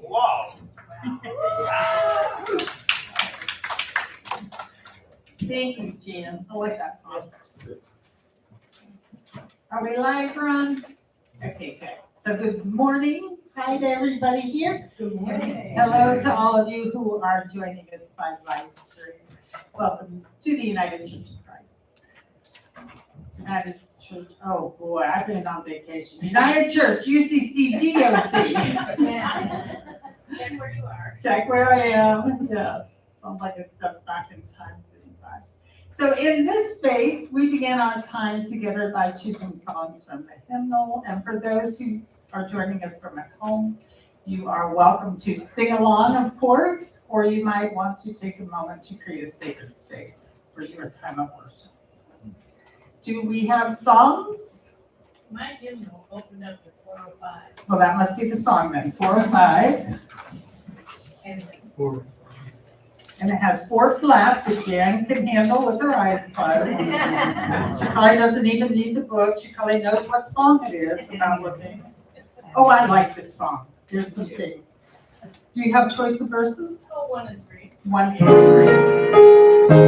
Wow. Thank you, Jan. I like that song. Are we live, Ron? Okay, good. So good morning. Hi to everybody here. Good morning. Hello to all of you who are joining us by live stream. Welcome to the United Church of Christ. United Church, oh boy, I've been on vacation. United Church, UCC-DOC. Check where you are. Check where I am, yes. Sounds like a step back in time, sometime. So in this space, we began our time together by choosing songs from the hymnal. And for those who are joining us from at home, you are welcome to sing along, of course, or you might want to take a moment to create a sacred space for your time of worship. Do we have songs? My hymnal opened up at 4:05. Well, that must be the song then, 405. And it's And it has 4 flats, which Jan can handle with her eyes closed. She probably doesn't even need the book. She probably knows what song it is without looking. Oh, I like this song. Here's some big. Do you have choice of verses? oh, 1 and 3. 1 and 3.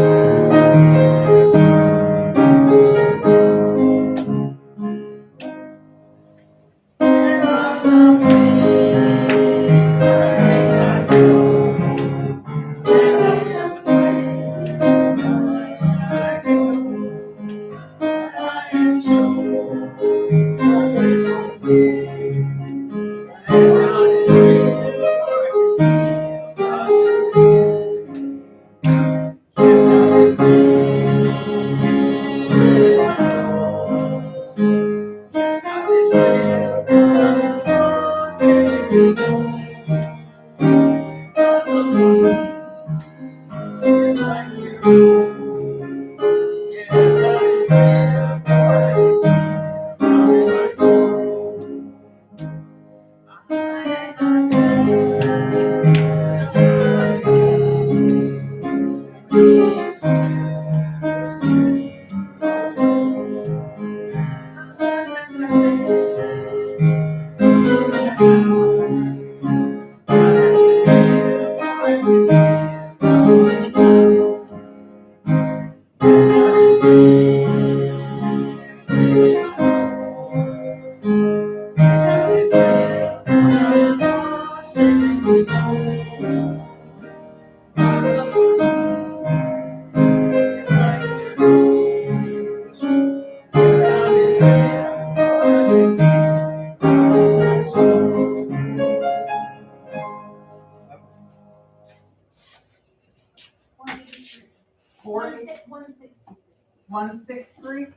163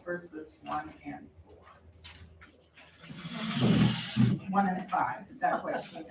versus 1 and 4. 1 and 5, that's what she is.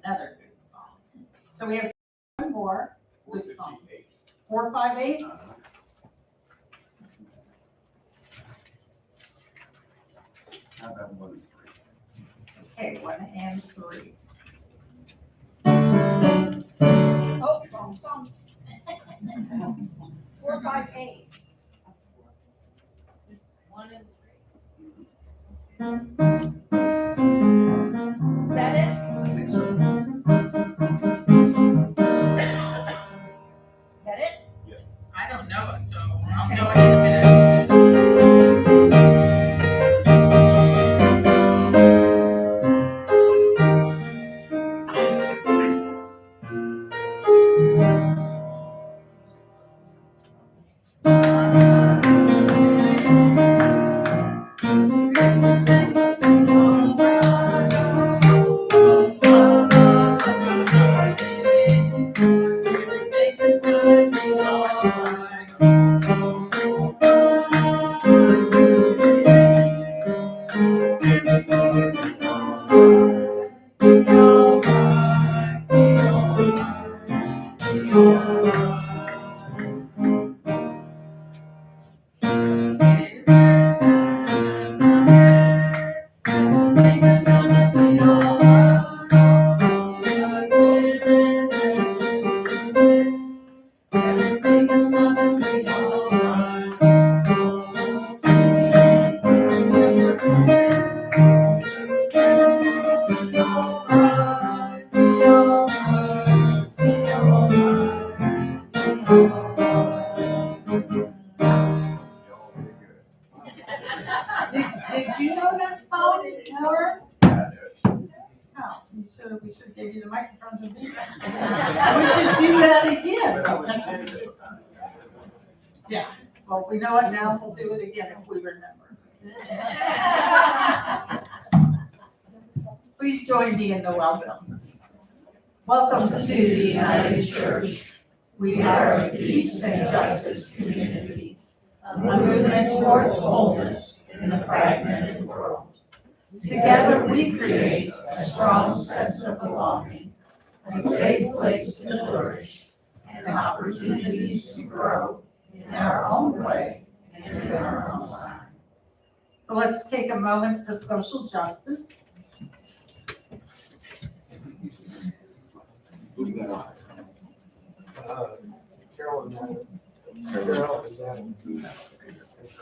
Another good song. So we have one more good song. 458. How about 1 and 3? Okay, 1 and 3. Oh, wrong song. 4, 5, 8. 1 and 3. Is that it? I think so. Is that it? I don't know it, so I'll know it in a minute. Did you know that song, Warren? No, we should give you the microphone to do that. We should do that again. Yeah, well, we know it now, we'll do it again if we remember. Please join me in the welcome. Welcome to the United Church. We are a peace and justice community, a movement towards wholeness in a fragmented world. Together we create a strong sense of belonging, a safe place to flourish, and opportunities to grow in our own way and in our own time. So let's take a moment for social justice. Who you got? Carol and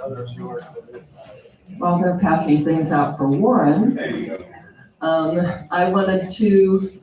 others who are. While they're passing things out for Warren, There you go. I wanted to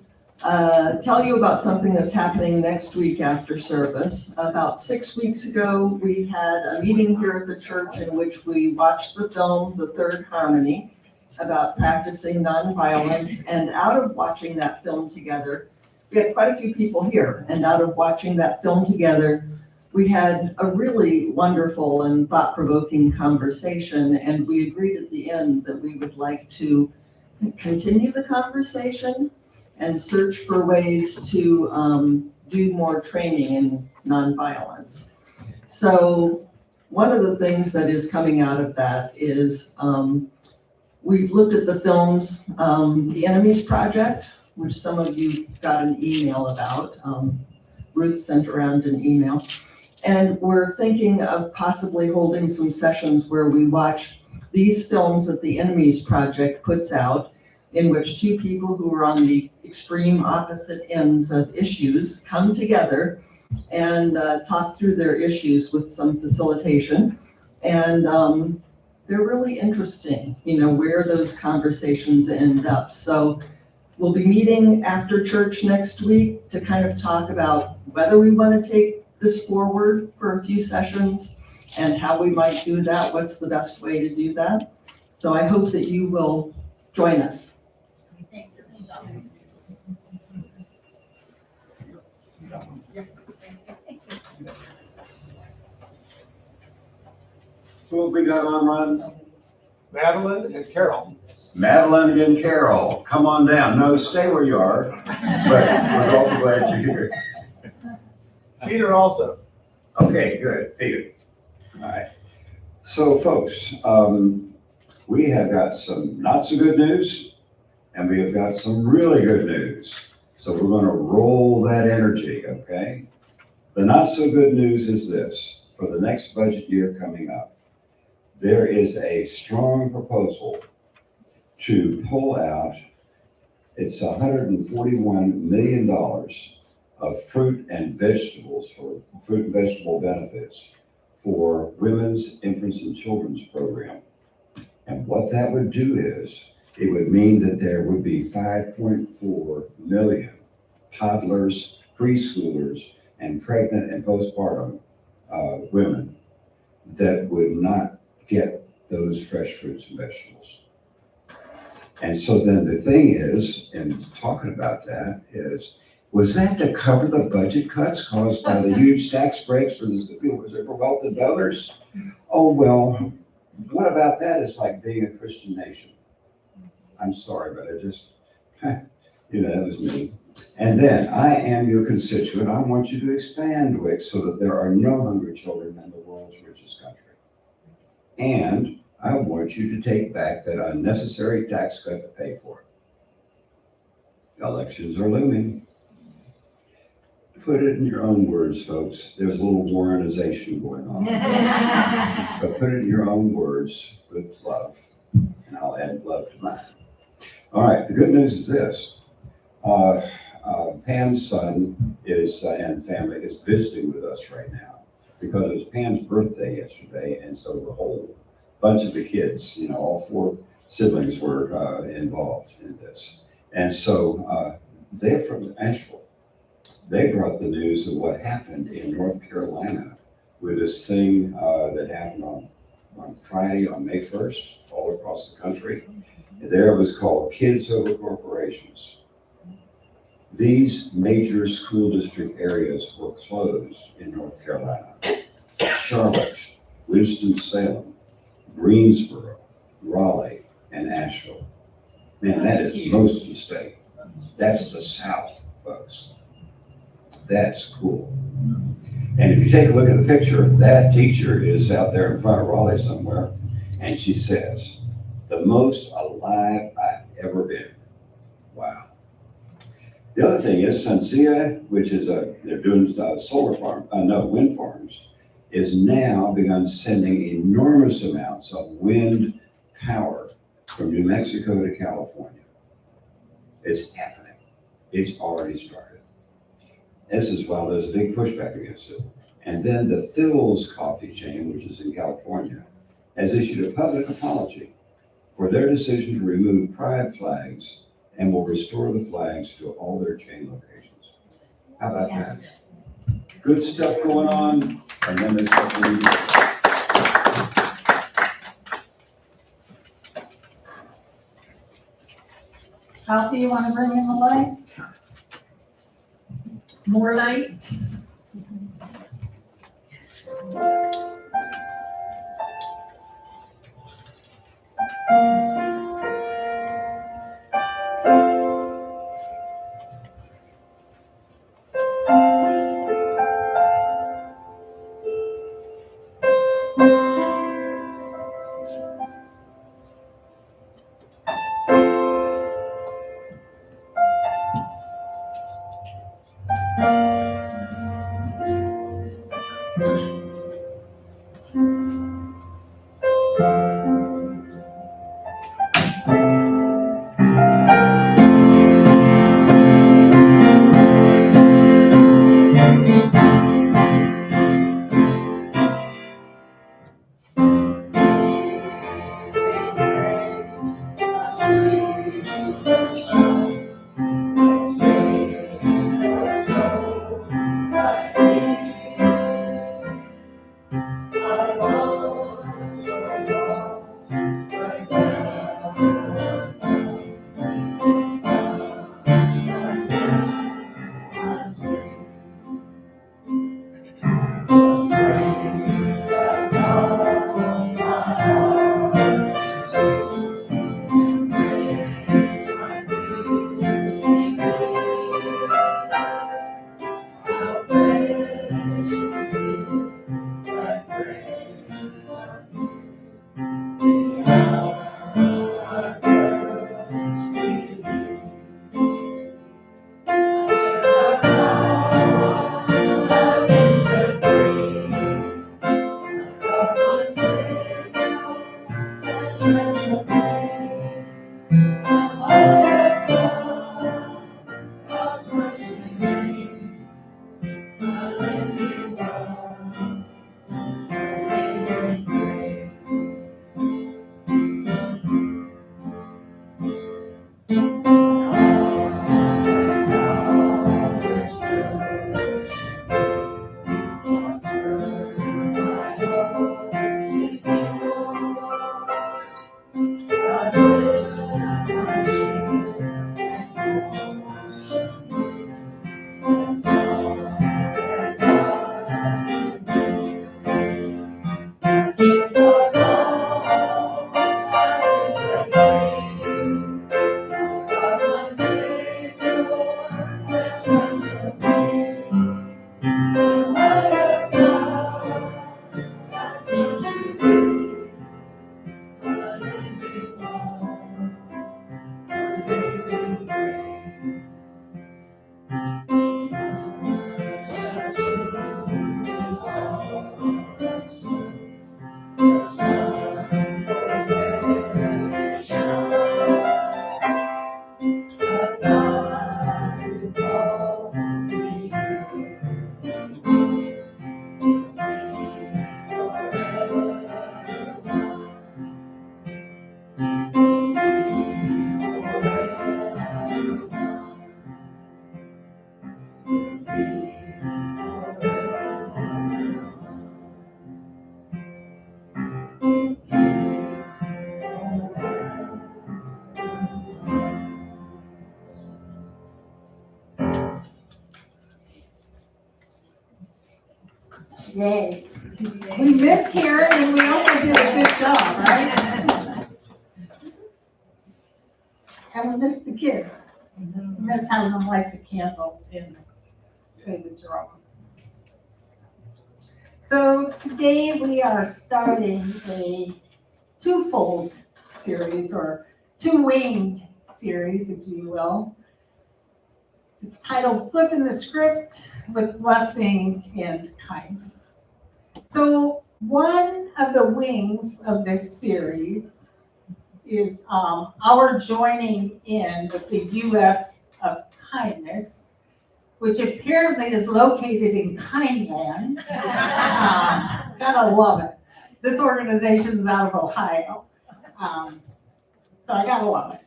tell you about something that's happening next week after service. About 6 weeks ago, we had a meeting here at the church in which we watched the film, The Third Harmony, about practicing nonviolence. And out of watching that film together, we had quite a few people here. And out of watching that film together, we had a really wonderful and thought-provoking conversation. And we agreed at the end that we would like to continue the conversation and search for ways to do more training in nonviolence. So one of the things that is coming out of that is we've looked at the films, The Enemies Project, which some of you got an email about. Ruth sent around an email. And we're thinking of possibly holding some sessions where we watch these films that the Enemies Project puts out, in which two people who are on the extreme opposite ends of issues come together and talk through their issues with some facilitation. And they're really interesting, where those conversations end up. So we'll be meeting after church next week to kind of talk about whether we want to take this forward for a few sessions and how we might do that, what's the best way to do that. So I hope that you will join us. Thank you. Who have we got online? Madeline and Carol. Madeline and Carol, come on down. No, stay where you are, but we're all glad you're here. Peter also. Okay, good, Peter. All right. So folks, we have got some not so good news and we have got some really good news. So we're going to roll that energy, okay? The not so good news is this: for the next budget year coming up, there is a strong proposal to pull out, it's $141 million of fruit and vegetables, for fruit and vegetable benefits for Women's, Infants, and Children's Program. And what that would do is, it would mean that there would be 5.4 million toddlers, preschoolers, and pregnant and postpartum women that would not get those fresh fruits and vegetables. And so then the thing is, and talking about that is, was that to cover the budget cuts caused by the huge tax breaks for the wealthy donors? Oh, well, what about that is like being a Christian nation? I'm sorry, but I just, that was me. And then, I am your constituent. I want you to expand WIC so that there are no hungry children in the world's richest country. And I want you to take back that unnecessary tax cut to pay for it. Elections are looming. Put it in your own words, folks. There's a little Warrenization going on. But put it in your own words with love, and I'll add love to mine. All right, the good news is this. Pam's son and family is visiting with us right now because it was Pam's birthday yesterday, and so the whole bunch of the kids, all 4 siblings were involved in this. And so they're from Asheville. They brought the news of what happened in North Carolina with this thing that happened on Friday, on May 1st, all across the country. There it was called Kids Over Corporations. These major school district areas were closed in North Carolina. Charlotte, Winston-Salem, Greensboro, Raleigh, and Asheville. Man, that is most of the state. That's the South, folks. That's cool. And if you take a look at the picture, that teacher is out there in front of Raleigh somewhere, and she says, "The most alive I've ever been." Wow. The other thing is SunZia, which is they're doing wind farms, is now begun sending enormous amounts of wind power from New Mexico to California. It's happening. It's already started. This is why there's a big pushback against it. And then the Phil's coffee chain, which is in California, has issued a public apology for their decision to remove pride flags and will restore the flags to all their chain locations. How about that? Good stuff going on, and then there's something. Alfie, you want to bring in the light? More light? Yay. We miss Karen and we also did a good job, right? And we miss the kids. We miss having them light the candles and play the drum. So today we are starting a twofold series, or two-winged series, if you will. It's titled Flipping the Script with Blessings and Kindness. So one of the wings of this series is our joining in with the U.S. of Kindness, which apparently is located in Kindland. Gotta love it. This organization's out of Ohio. So I gotta love it.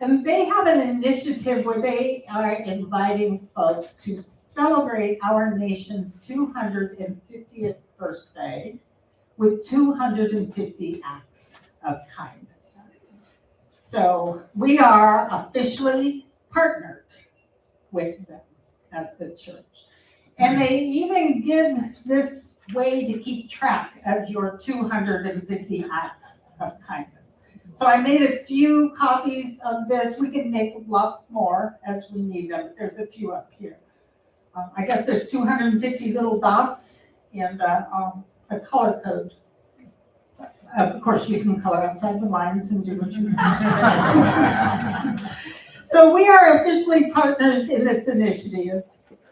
And they have an initiative where they are inviting folks to celebrate our nation's 250th birthday with 250 acts of kindness. So we are officially partnered with them as the church. And they even give this way to keep track of your 250 acts of kindness. So I made a few copies of this. We can make lots more as we need them. There's a few up here. I guess there's 250 little dots and a color code. Of course, you can color outside the lines and do what you want. So we are officially partners in this initiative,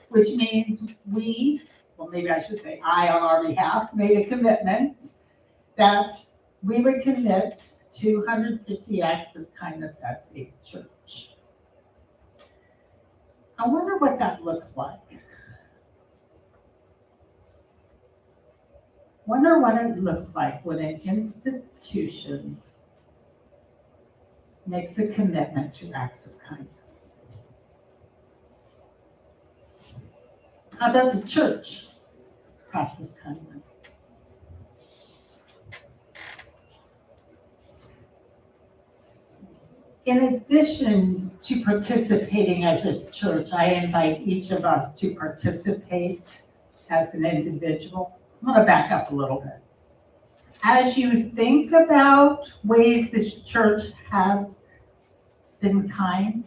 which means we, well, maybe I should say I on our behalf, made a commitment that we would commit 250 acts of kindness as a church. I wonder what that looks like. Wonder what it looks like when an institution makes a commitment to acts of kindness. How does a church practice kindness? In addition to participating as a church, I invite each of us to participate as an individual. I'm going to back up a little bit. As you think about ways this church has been kind,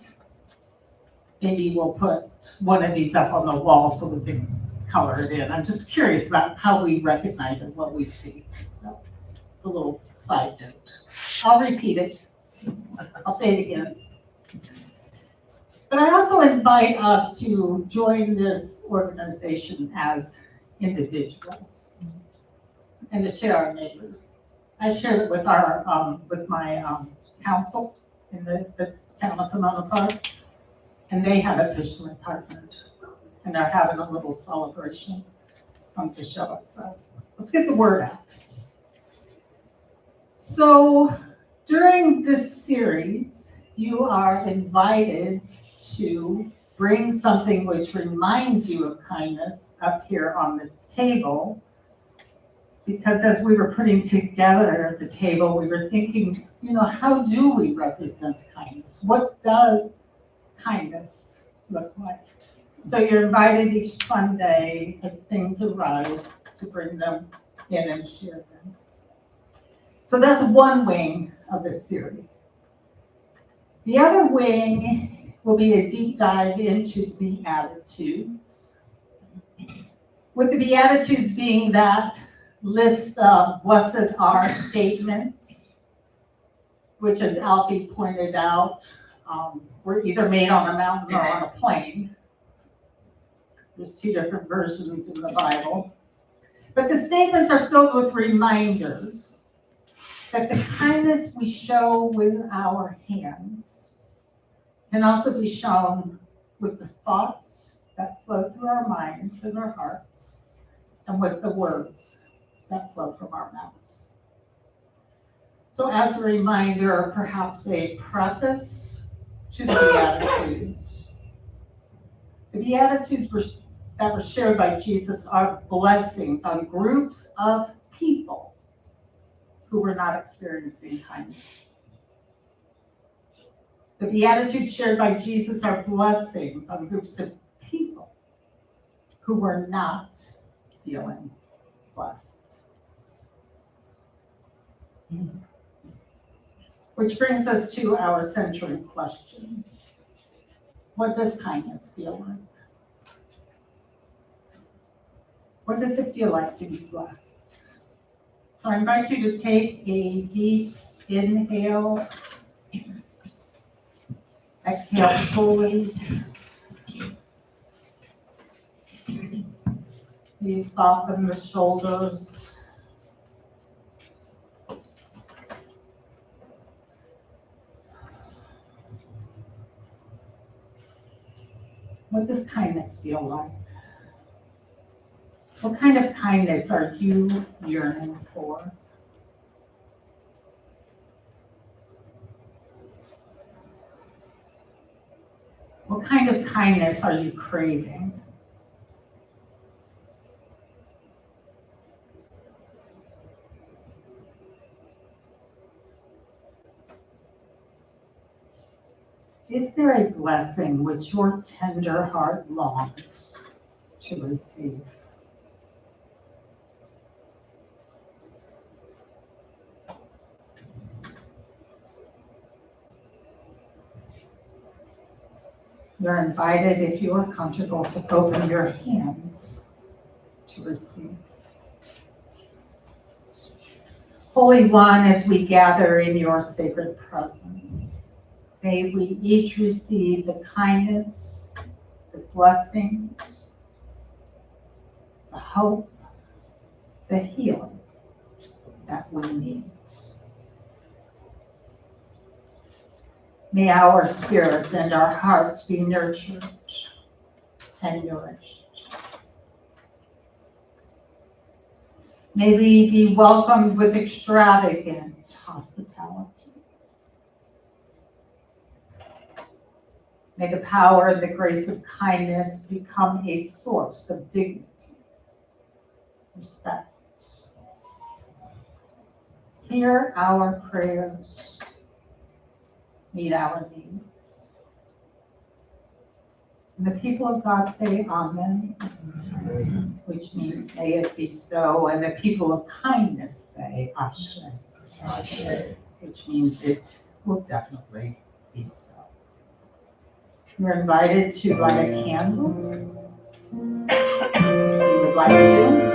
maybe we'll put one of these up on the wall so we can color it in. I'm just curious about how we recognize it, what we see. So it's a little side note. I'll repeat it. I'll say it again. But I also invite us to join this organization as individuals and to share our neighbors. I shared it with my council in the town of Pomona Park, and they have officially partnered, and they're having a little celebration to show it. So let's get the word out. So during this series, you are invited to bring something which reminds you of kindness up here on the table. Because as we were putting together the table, we were thinking, how do we represent kindness? What does kindness look like? So you're invited each Sunday as things arise to bring them in and share them. So that's one wing of this series. The other wing will be a deep dive into the Beatitudes. With the Beatitudes being that list of blessed are statements, which, as Alfie pointed out, were either made on a mountain or on a plain. There's two different versions in the Bible. But the statements are filled with reminders that the kindness we show with our hands can also be shown with the thoughts that flow through our minds and our hearts, and with the words that flow from our mouths. So as a reminder, or perhaps a preface to the Beatitudes, the Beatitudes that were shared by Jesus are blessings on groups of people who were not experiencing kindness. The Beatitudes shared by Jesus are blessings on groups of people who were not feeling blessed? Which brings us to our central question. What does kindness feel like? What does it feel like to be blessed? So I invite you to take a deep inhale, exhale fully. Please soften the shoulders. What does kindness feel like? What kind of kindness are you yearning for? What kind of kindness are you craving? Is there a blessing which your tender heart longs to receive? You're invited, if you are comfortable, to open your hands to receive. Holy One, as we gather in your sacred presence, may we each receive the kindness, the blessings, the hope, the healing that we need. May our spirits and our hearts be nurtured and nourished. May we be welcomed with extravagant hospitality. May the power and the grace of kindness become a source of dignity, respect. Hear our prayers. Meet our needs. And the people of God say amen, which means may it be so. And the people of kindness say ashe, which means it will definitely be so. You're invited to light a candle. If you would like to.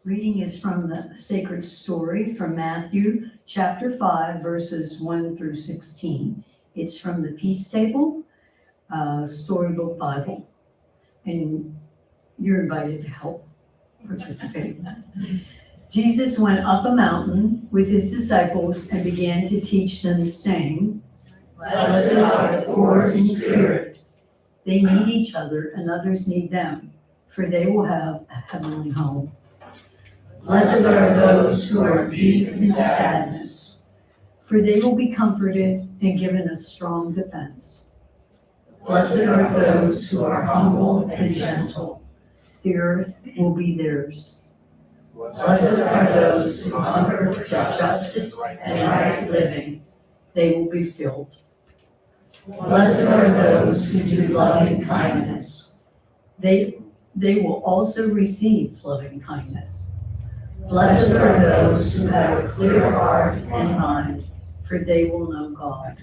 Reading is from the sacred story from Matthew chapter 5, verses 1 through 16. It's from the Peace Table, Storybook Bible. And you're invited to help participate. Jesus went up a mountain with his disciples and began to teach them, saying, "Blessed are the poor in spirit. They need each other and others need them, for they will have a heavenly home. Blessed are those who are deep in sadness, for they will be comforted and given a strong defense. Blessed are those who are humble and gentle. The earth will be theirs. Blessed are those who hunger for justice and right living. They will be filled. Blessed are those who do loving kindness. They will also receive loving kindness. Blessed are those who have a clear heart and mind, for they will know God.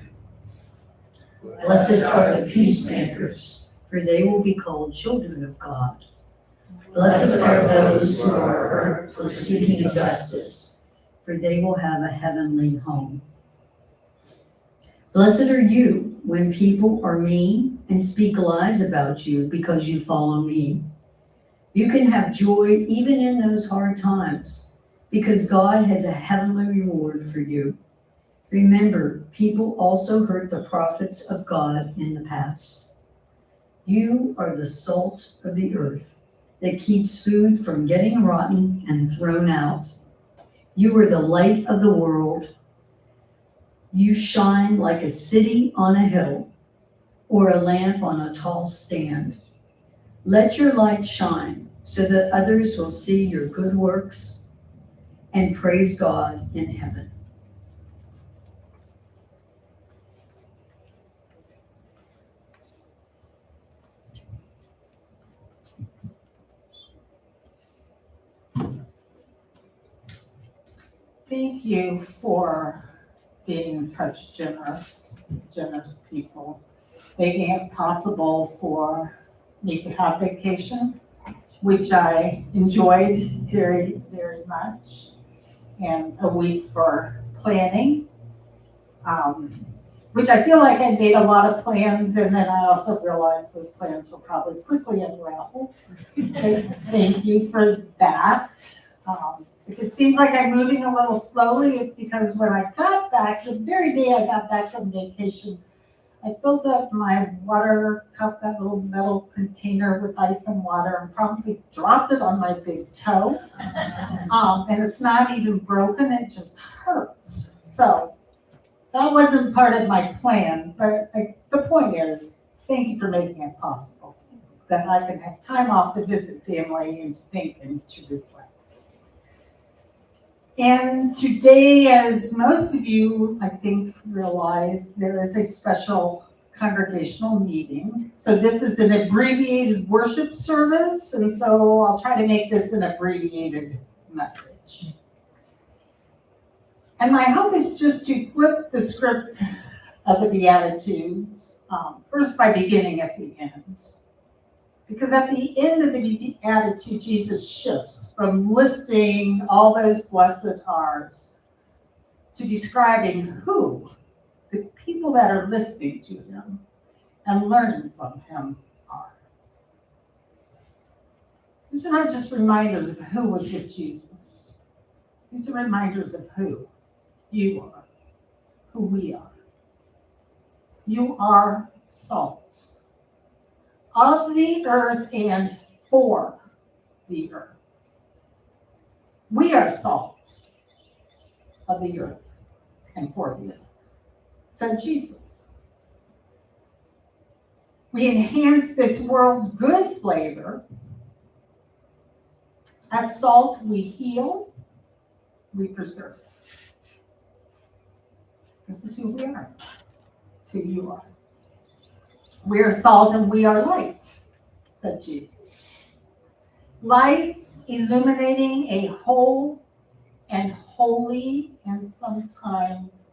Blessed are the peacemakers, for they will be called children of God. Blessed are those who are hurt for seeking justice, for they will have a heavenly home. Blessed are you when people are mean and speak lies about you because you follow me. You can have joy even in those hard times, because God has a heavenly reward for you. Remember, people also hurt the prophets of God in the past. You are the salt of the earth that keeps food from getting rotten and thrown out. You are the light of the world. You shine like a city on a hill or a lamp on a tall stand. Let your light shine so that others will see your good works and praise God in heaven. Thank you for being such generous people, making it possible for me to have vacation, which I enjoyed very, very much, and a week for planning, which I feel like I made a lot of plans, and then I also realized those plans will probably quickly unravel. Thank you for that. If it seems like I'm moving a little slowly, it's because when I got back, the very day I got back from vacation, I filled up my water cup, that little metal container with ice and water, and promptly dropped it on my big toe. And it's not even broken, it just hurts. So that wasn't part of my plan, but the point is, thank you for making it possible that I can have time off to visit family and to think and to reflect. And today, as most of you, I think, realize, there is a special congregational meeting. So this is an abbreviated worship service, and so I'll try to make this an abbreviated message. And my hope is just to flip the script of the Beatitudes, first by beginning at the end. Because at the end of the Beatitude, Jesus shifts from listing all those blessed are's to describing who the people that are listening to him and learning from him are. These are not just reminders of who was with Jesus. These are reminders of who you are, who we are. You are salt of the earth and for the earth. We are salt of the earth and for the earth, said Jesus. We enhance this world's good flavor. As salt, we heal, we preserve. This is who we are. It's who you are. We are salt and we are light, said Jesus. Lights illuminating a whole and holy and sometimes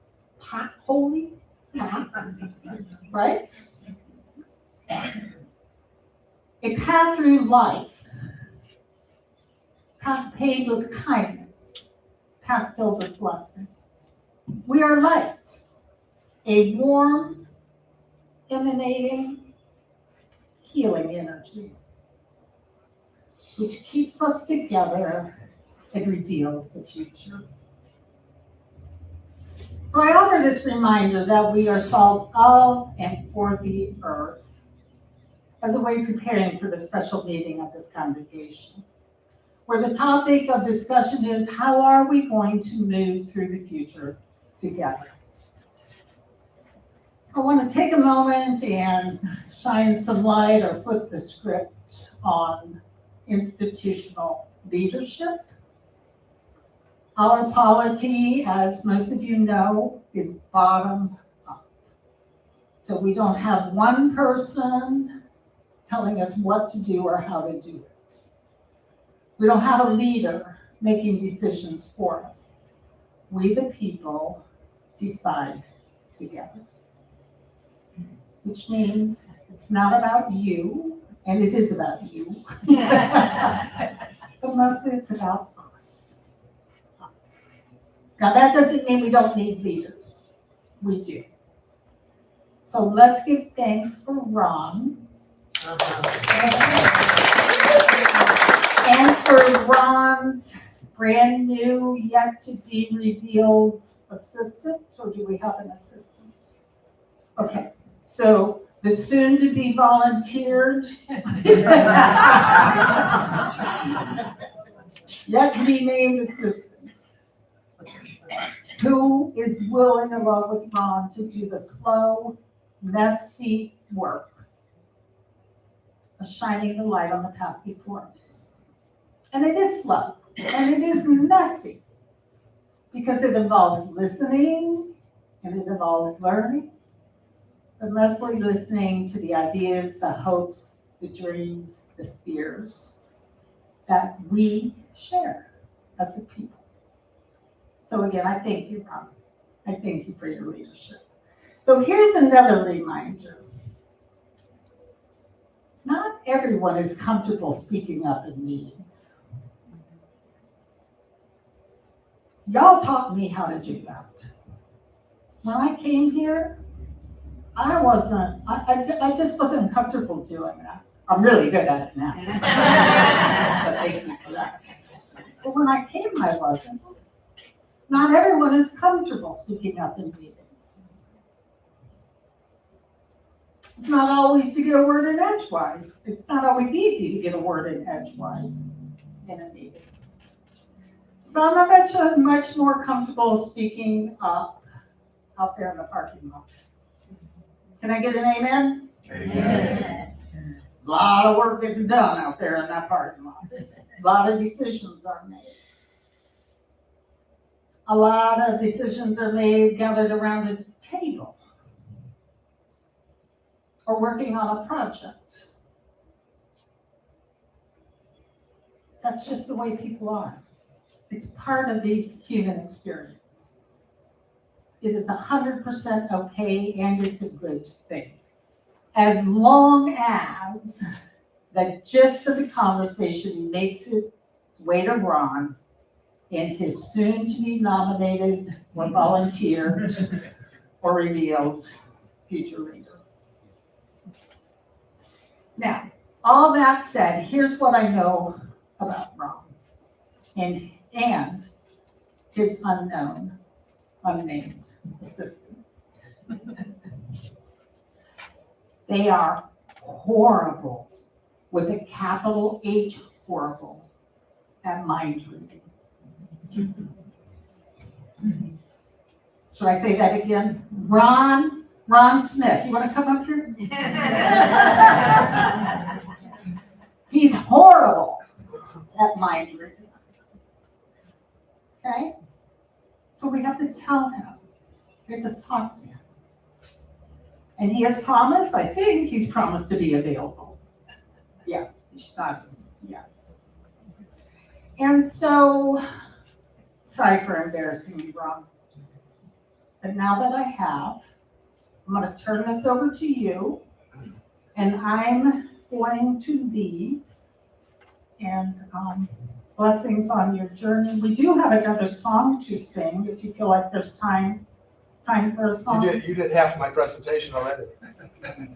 holy path, right? A path through life path paved with kindness, path filled with blessings. We are light, a warm, emanating, healing energy, which keeps us together and reveals the future. So I offer this reminder that we are salt of and for the earth as a way of preparing for the special meeting of this congregation, where the topic of discussion is, how are we going to move through the future together? So I want to take a moment and shine some light or flip the script on institutional leadership. Our polity, as most of you know, is bottom up. So we don't have one person telling us what to do or how to do it. We don't have a leader making decisions for us. We, the people, decide together. Which means it's not about you, and it is about you. But mostly it's about us. Now that doesn't mean we don't need leaders. We do. So let's give thanks for Ron. And for Ron's brand new, yet to be revealed assistant, or do we have an assistant? Okay, so the soon to be volunteered. Yet to be named assistant. Who is willing, along with Ron, to do the slow, messy work of shining the light on the path before us. And it is slow, and it is messy, because it involves listening, and it involves learning, but mostly listening to the ideas, the hopes, the dreams, the fears that we share as a people. So again, I thank you, Ron. I thank you for your leadership. So here's another reminder. Not everyone is comfortable speaking up in meetings. Y'all taught me how to do that. When I came here, I just wasn't comfortable doing that. I'm really good at it now. So thank you for that. But when I came, I wasn't. Not everyone is comfortable speaking up in meetings. It's not always to get a word in edgewise. It's not always easy to get a word in edgewise in a meeting. Some of us are much more comfortable speaking up out there in the parking lot. Can I get an amen? Amen. A lot of work gets done out there in that parking lot. A lot of decisions are made. A lot of decisions are made gathered around a table or working on a project. That's just the way people are. It's part of the human experience. It is 100% okay, and it's a good thing. As long as the gist of the conversation makes its way to Ron and his soon-to-be nominated or volunteered or revealed future leader. Now, all that said, here's what I know about Ron and his unknown, unnamed assistant. They are horrible, with a capital H, horrible, at mind reading. Should I say that again? Ron Smith, you want to come up here? He's horrible at mind reading. Okay? So we have to tell him. We have to talk to him. And he has promised, I think he's promised to be available. Yes, he's not. Yes. And so, sorry for embarrassing you, Ron. But now that I have, I'm going to turn this over to you, and I'm going to leave. And blessings on your journey. We do have another song to sing, if you feel like there's time for a song. You did half my presentation already.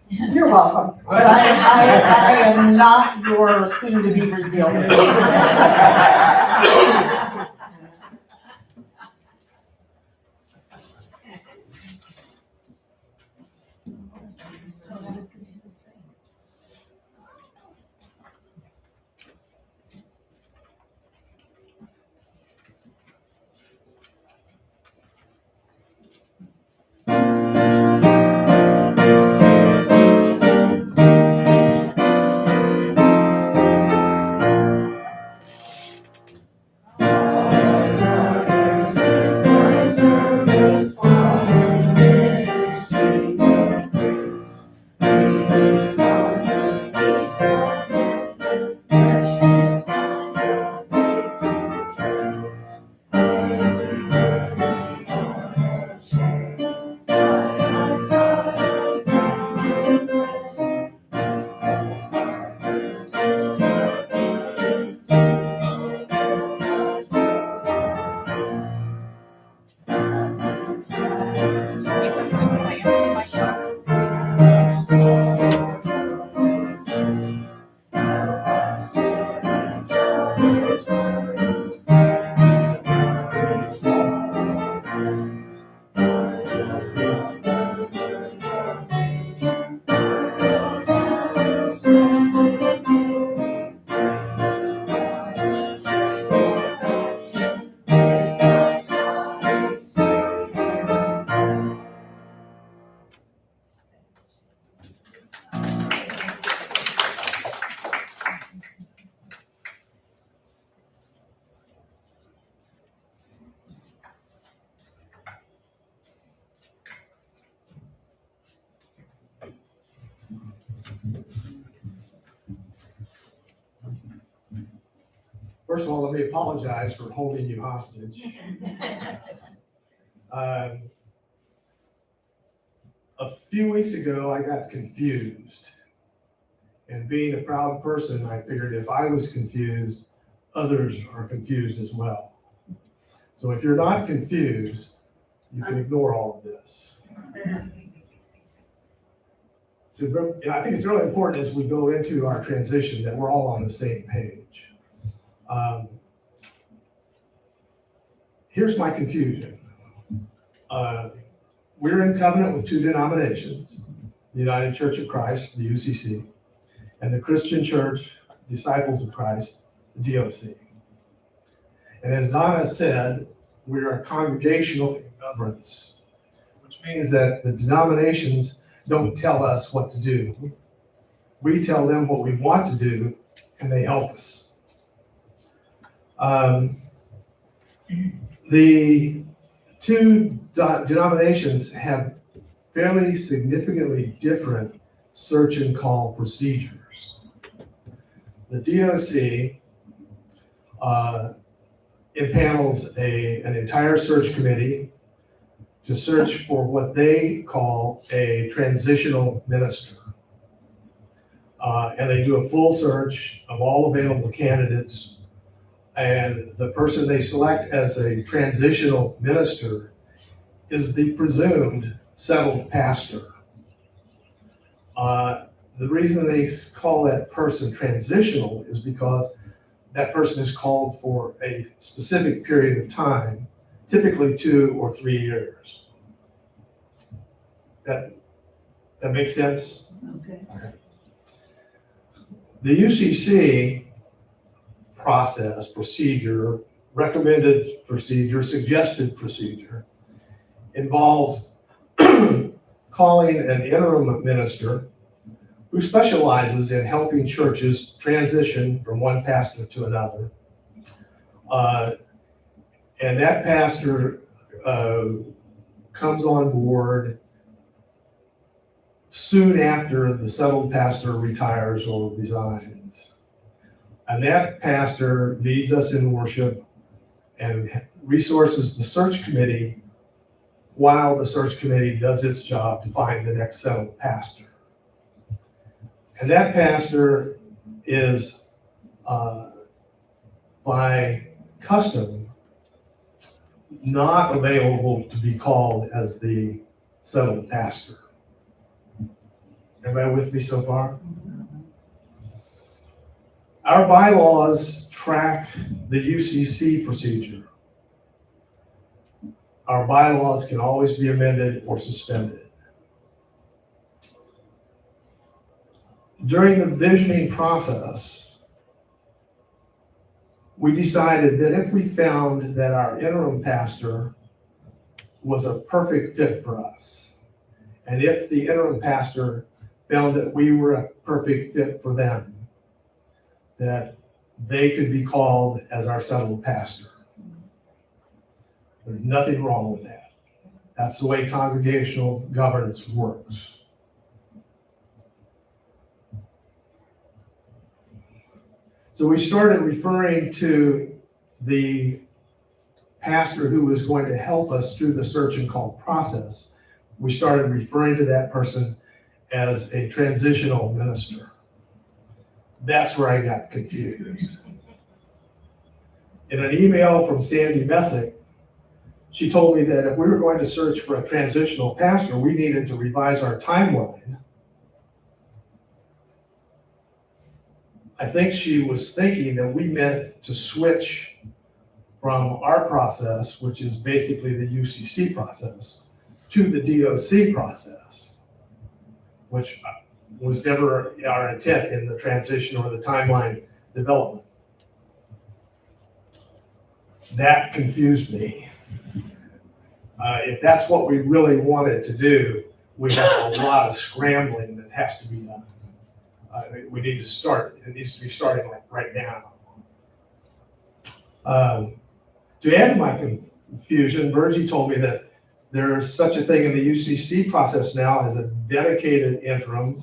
You're welcome, but I am not your soon-to-be revealed. First of all, let me apologize for holding you hostage. A few weeks ago, I got confused. And being a proud person, I figured if I was confused, others are confused as well. So if you're not confused, you can ignore all of this. So I think it's really important as we go into our transition that we're all on the same page. Here's my confusion. We're in covenant with two denominations, the United Church of Christ, the UCC, and the Christian Church, Disciples of Christ, the DOC. And as Donna said, we're a congregational governance, which means that the denominations don't tell us what to do. We tell them what we want to do, and they help us. The two denominations have fairly significantly different search and call procedures. The DOC impanels an entire search committee to search for what they call a transitional minister. And they do a full search of all available candidates. And the person they select as a transitional minister is the presumed settled pastor. The reason they call that person transitional is because that person is called for a specific period of time, typically 2 or 3 years. That makes sense? Okay. The UCC procedure, recommended procedure, suggested procedure involves calling an interim minister who specializes in helping churches transition from one pastor to another. And that pastor comes on board soon after the settled pastor retires or resigns. And that pastor leads us in worship and resources the search committee while the search committee does its job to find the next settled pastor. And that pastor is by custom, not available to be called as the settled pastor. Everybody with me so far? Our bylaws track the UCC procedure. Our bylaws can always be amended or suspended. During the visioning process, we decided that if we found that our interim pastor was a perfect fit for us, and if the interim pastor found that we were a perfect fit for them, that they could be called as our settled pastor. There's nothing wrong with that. That's the way congregational governance works. So we started referring to the pastor who was going to help us through the search and call process. We started referring to that person as a transitional minister. That's where I got confused. In an email from Sandy Messick, she told me that if we were going to search for a transitional pastor, we needed to revise our timeline. I think she was thinking that we meant to switch from our process, which is basically the UCC process, to the DOC process, which was never our intent in the transition or the timeline development. That confused me. If that's what we really wanted to do, we have a lot of scrambling that has to be done. We need to start. It needs to be starting like right now. To add to my confusion, Virgie told me that there is such a thing in the UCC process now as a dedicated interim,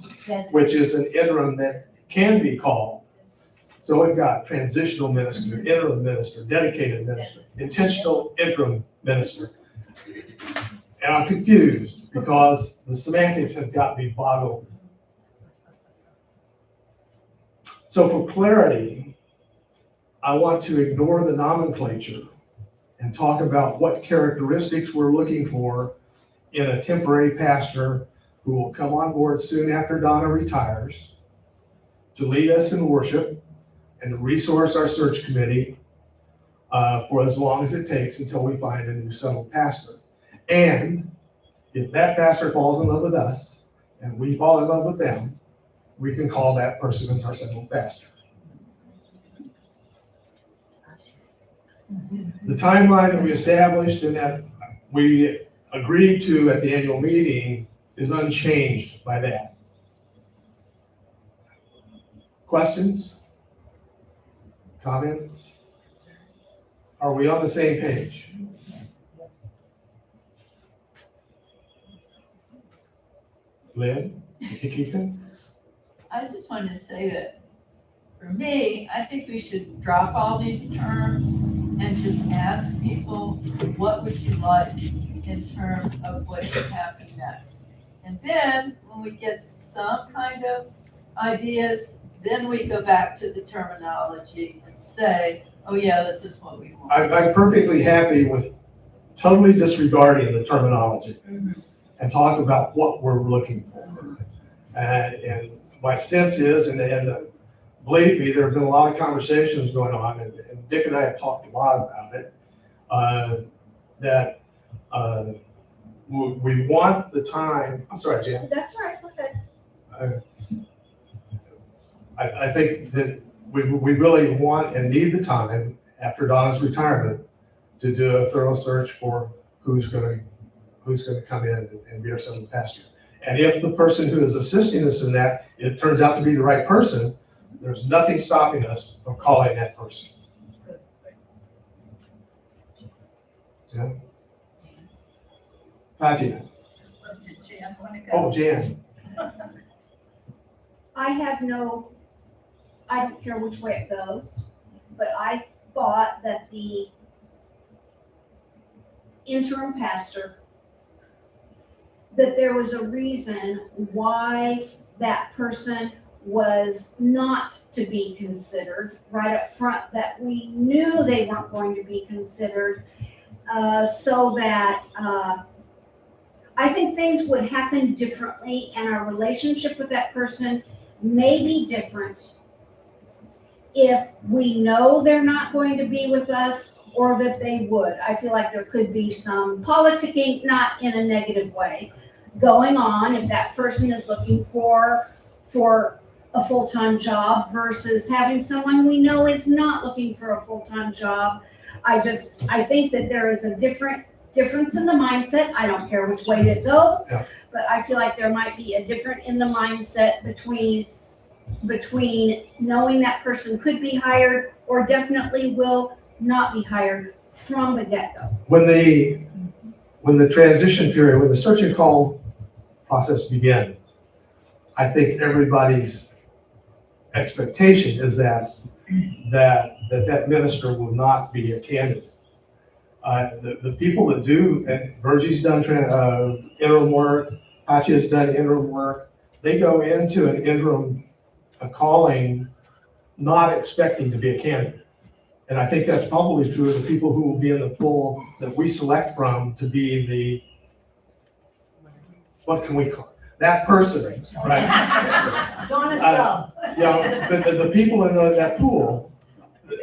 which is an interim that can be called. So we've got transitional minister, interim minister, dedicated minister, intentional interim minister. And I'm confused because the semantics have got me boggled. So for clarity, I want to ignore the nomenclature and talk about what characteristics we're looking for in a temporary pastor who will come on board soon after Donna retires to lead us in worship and to resource our search committee for as long as it takes until we find a new settled pastor. And if that pastor falls in love with us and we fall in love with them, we can call that person as our settled pastor. The timeline that we established and that we agreed to at the annual meeting is unchanged by that. Questions? Comments? Are we on the same page? Lynn? Ethan? I just wanted to say that for me, I think we should drop all these terms and just ask people, what would you like in terms of what should happen next? And then when we get some kind of ideas, then we go back to the terminology and say, oh yeah, this is what we want. I'm perfectly happy with totally disregarding the terminology and talk about what we're looking for. And my sense is, and believe me, there have been a lot of conversations going on, and Dick and I have talked a lot about it, that we want the time. I'm sorry, Jan. That's right, okay. I think that we really want and need the time after Donna's retirement to do a thorough search for who's going to come in and be our settled pastor. And if the person who is assisting us in that, it turns out to be the right person, there's nothing stopping us from calling that person. Yeah. Fatia. Oh, Jan. I don't care which way it goes, but I thought that the interim pastor, that there was a reason why that person was not to be considered right up front, that we knew they weren't going to be considered, so that I think things would happen differently and our relationship with that person may be different if we know they're not going to be with us or that they would. I feel like there could be some politicking, not in a negative way, going on if that person is looking for a full-time job versus having someone we know is not looking for a full-time job. I think that there is a difference in the mindset. I don't care which way it goes, Yeah. but I feel like there might be a difference in the mindset between knowing that person could be hired or definitely will not be hired from the get-go. When the transition period, when the search and call process begins, I think everybody's expectation is that minister will not be a candidate. The people that do, and Virgie's done interim work, Pachi has done interim work, they go into an interim calling not expecting to be a candidate. And I think that's probably true of the people who will be in the pool that we select from to be the, what can we call it? That person, right? Donna sub. You know, the people in that pool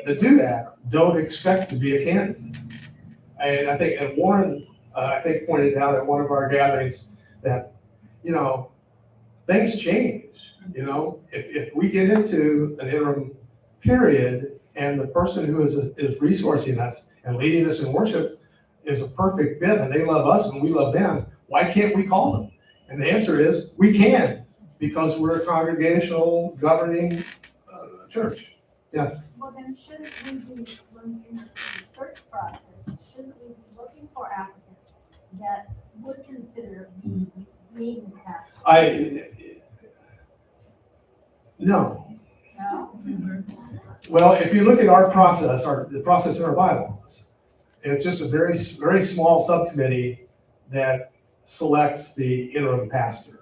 that do that don't expect to be a candidate. And I think, and Warren, I think pointed out at one of our gatherings that, you know, things change. You know, if we get into an interim period and the person who is resourcing us and leading us in worship is a perfect fit and they love us and we love them, why can't we call them? And the answer is we can, because we're a congregational governing church. Yeah. Well, then shouldn't we be, when in the search process, shouldn't we be looking for applicants that would consider being pastor? No. No? Well, if you look at our process, the process in our bylaws, it's just a very, very small subcommittee that selects the interim pastor.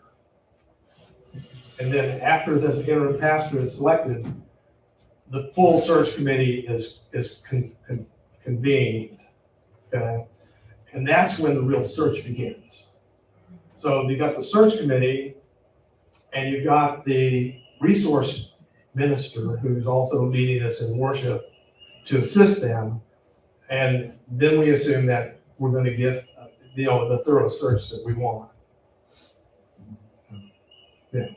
And then after the interim pastor is selected, the full search committee is convened. Okay? And that's when the real search begins. So you got the search committee and you've got the resource minister who's also leading us in worship to assist them. And then we assume that we're going to get the thorough search that we want. Yeah.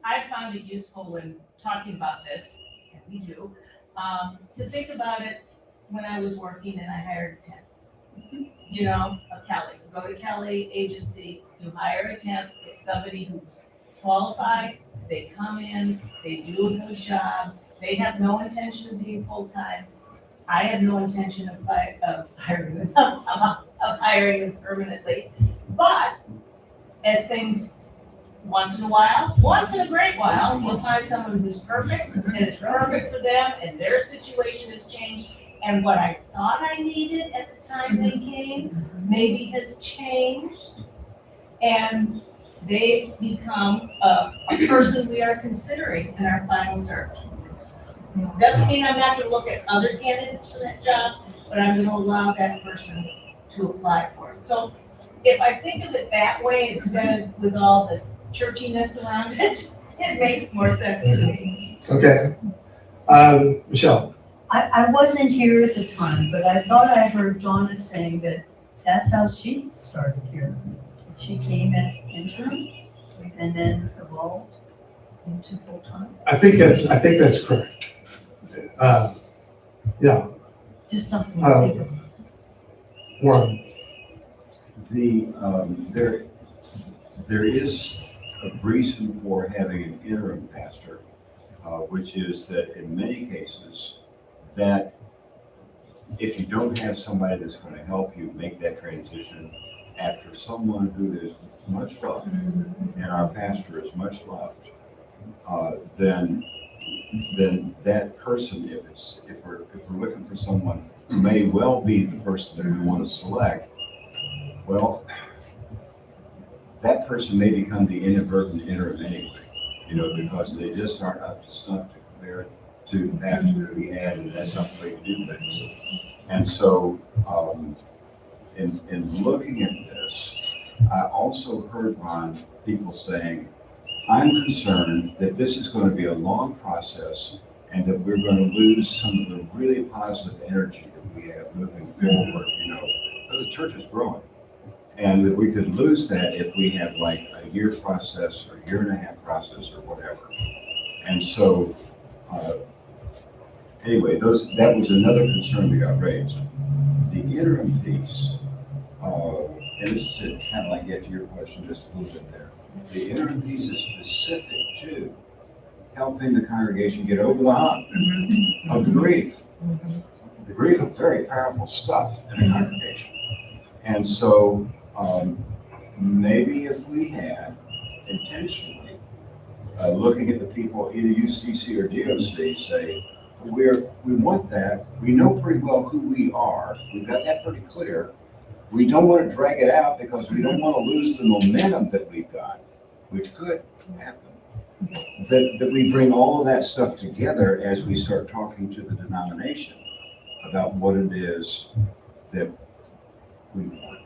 I found it useful when talking about this, and we do, to think about it when I was working and I hired a temp. You know, a Kelly, you go to Kelly agency, you hire a temp, it's somebody who's qualified, they come in, they do a good job, they have no intention of being full-time. I have no intention of hiring them permanently, but as things, once in a great while, you'll find someone who's perfect, and it's perfect for them, and their situation has changed, and what I thought I needed at the time they came, maybe has changed, and they become a person we are considering in our final search. Doesn't mean I'm not gonna look at other candidates for that job, but I'm gonna allow that person to apply for it. So if I think of it that way, instead of with all the churchiness around it, it makes more sense to me. Okay. Michelle. I wasn't here at the time, but I thought I heard Donna saying that that's how she started here. She came as interim and then evolved into full-time. I think that's correct. Yeah, Just something to think of. Warren. There is a reason for having an interim pastor, which is that in many cases, that if you don't have somebody that's going to help you make that transition after someone who is much loved, and our pastor is much loved, then that person, if we're looking for someone who may well be the person that we want to select, well, that person may become the inadvertent interim anyway. because they just aren't up to snuff to compare to the pastor that we had, and that's not the way to do things. And so, in looking at this, I also heard people saying, I'm concerned that this is going to be a long process and that we're going to lose some of the really positive energy that we have moving forward, because the church is growing. And that we could lose that if we have like a year process or a year and a half process or whatever. And so, anyway, that was another concern that got raised. The interim piece, and this is to kind of like get to your question just a little bit there. The interim piece is specific to helping the congregation get over the hump of the grief. The grief is very powerful stuff in a congregation. And so maybe if we had intentionally looking at the people, either UCC or DOC, say, we want that. We know pretty well who we are. We've got that pretty clear. We don't want to drag it out because we don't want to lose the momentum that we've got, which could happen. That we bring all of that stuff together as we start talking to the denomination about what it is that we want.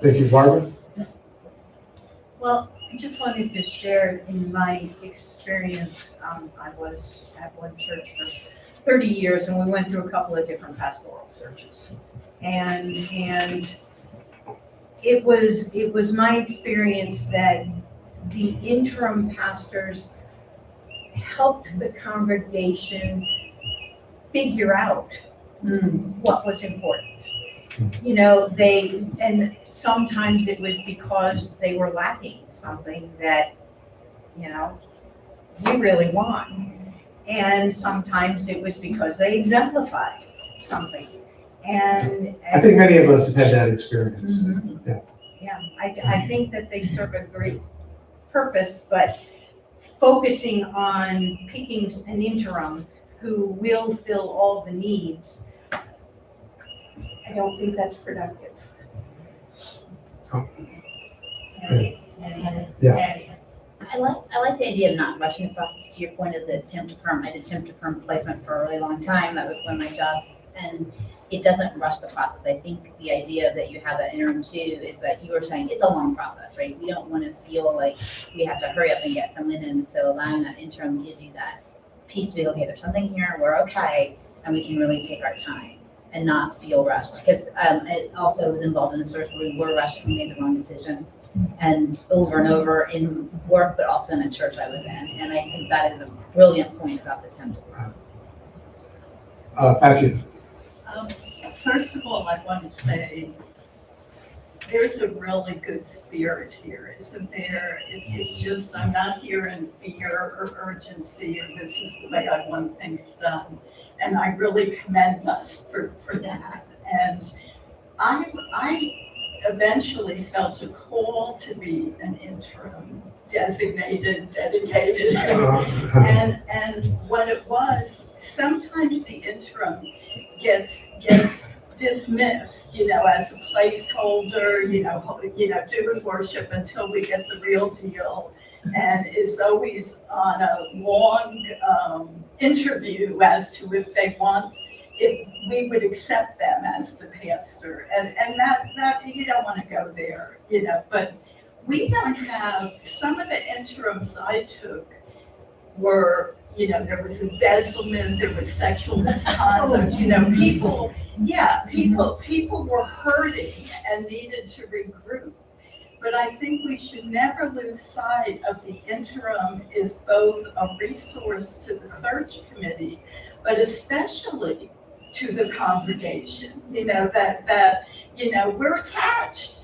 Thank you, Barbara. Well, I just wanted to share in my experience, I was at one church for 30 years and we went through a couple of different pastoral searches. And it was my experience that the interim pastors helped the congregation figure out what was important. And sometimes it was because they were lacking something that, we really want. And sometimes it was because they exemplified something. And I think many of us have had that experience. yeah, I think that they serve a great purpose, but focusing on picking an interim who will fill all the needs, I don't think that's productive. Yeah. I like the idea of not rushing the process. To your point of the temp to perm, I did temp to perm placement for a really long time. That was one of my jobs, and it doesn't rush the process. I think the idea that you have that interim too is that you were saying it's a long process, right? We don't want to feel like we have to hurry up and get someone in. So allowing that interim gives you that piece to be, okay, there's something here, we're okay, and we can really take our time and not feel rushed. Because it also was involved in a search where we were rushed and we made the wrong decision. And over in work, but also in a church I was in. And I think that is a brilliant point about the temp to perm. Patrick. First of all, I want to say there's a really good spirit here, isn't there? It's just, I'm not here in fear or urgency, and this is the way I want things done. And I really commend us for that. And I eventually felt a call to be an interim, designated, dedicated. And what it was, sometimes the interim gets dismissed, as a placeholder, doing worship until we get the real deal, and is always on a long interview as to if we would accept them as the pastor, and that you don't want to go there, but we don't have, some of the interims I took were, there was embezzlement, there was sexual misconduct, people were hurting and needed to regroup. But I think we should never lose sight of the interim is both a resource to the search committee, but especially to the congregation, we're attached.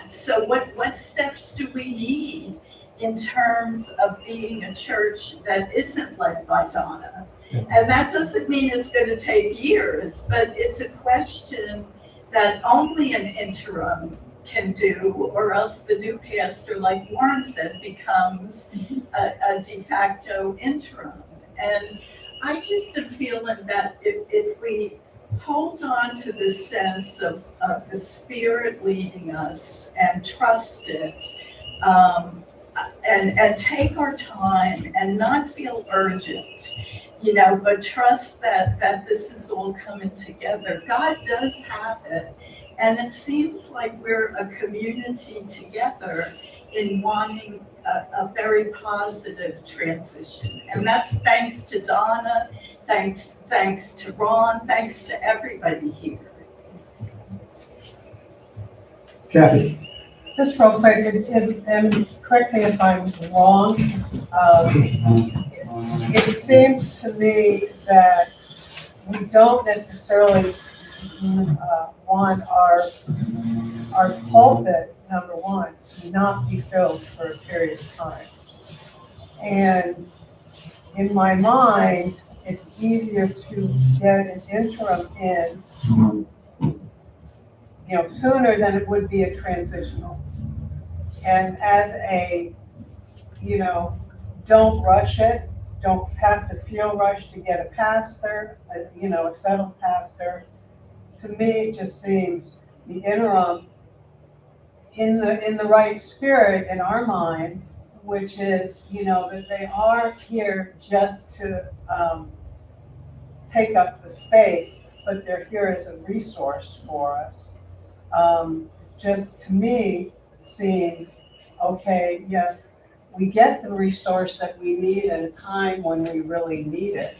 So what steps do we need in terms of being a church that isn't led by Donna? And that doesn't mean it's going to take years, but it's a question that only an interim can do, or else the new pastor, like Warren said, becomes a de facto interim. And I just am feeling that if we hold on to the sense of the Spirit leading us and trust it, and take our time and not feel urgent, but trust that this is all coming together. God does have it. And it seems like we're a community together in wanting a very positive transition. And that's thanks to Donna, thanks to Ron, thanks to everybody here. Kathy? Just real quick, and correct me if I'm wrong, it seems to me that we don't necessarily want our pulpit, number one, to not be filled for a period of time. And in my mind, it's easier to get an interim in, sooner than it would be a transitional. And as a, don't rush it, don't have to feel rushed to get a pastor, a settled pastor. To me, it just seems the interim in the right spirit in our minds, which is, that they are here just to take up the space, but they're here as a resource for us. Just to me seems, okay, yes, we get the resource that we need at a time when we really need it.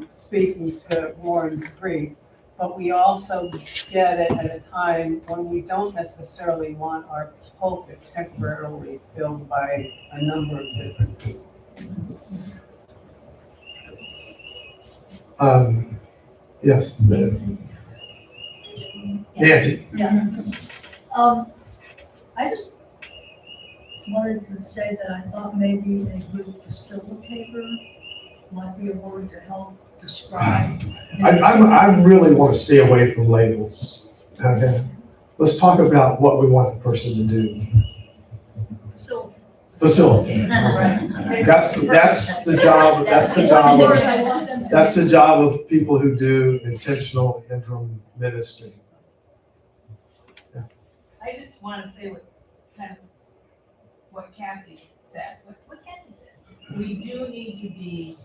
Speaking to Warren's brief, but we also get it at a time when we don't necessarily want our pulpit temporarily filled by a number of different people. Yes. Nancy. Yeah. I just wanted to say that I thought maybe a good facilitator might be a word to help describe. I really want to stay away from labels. Okay. Let's talk about what we want the person to do. So. Facilitate. Okay. That's the job. That's the job of people who do intentional interim ministry. I just want to say what Kathy said, what Kathy said. We do need to be,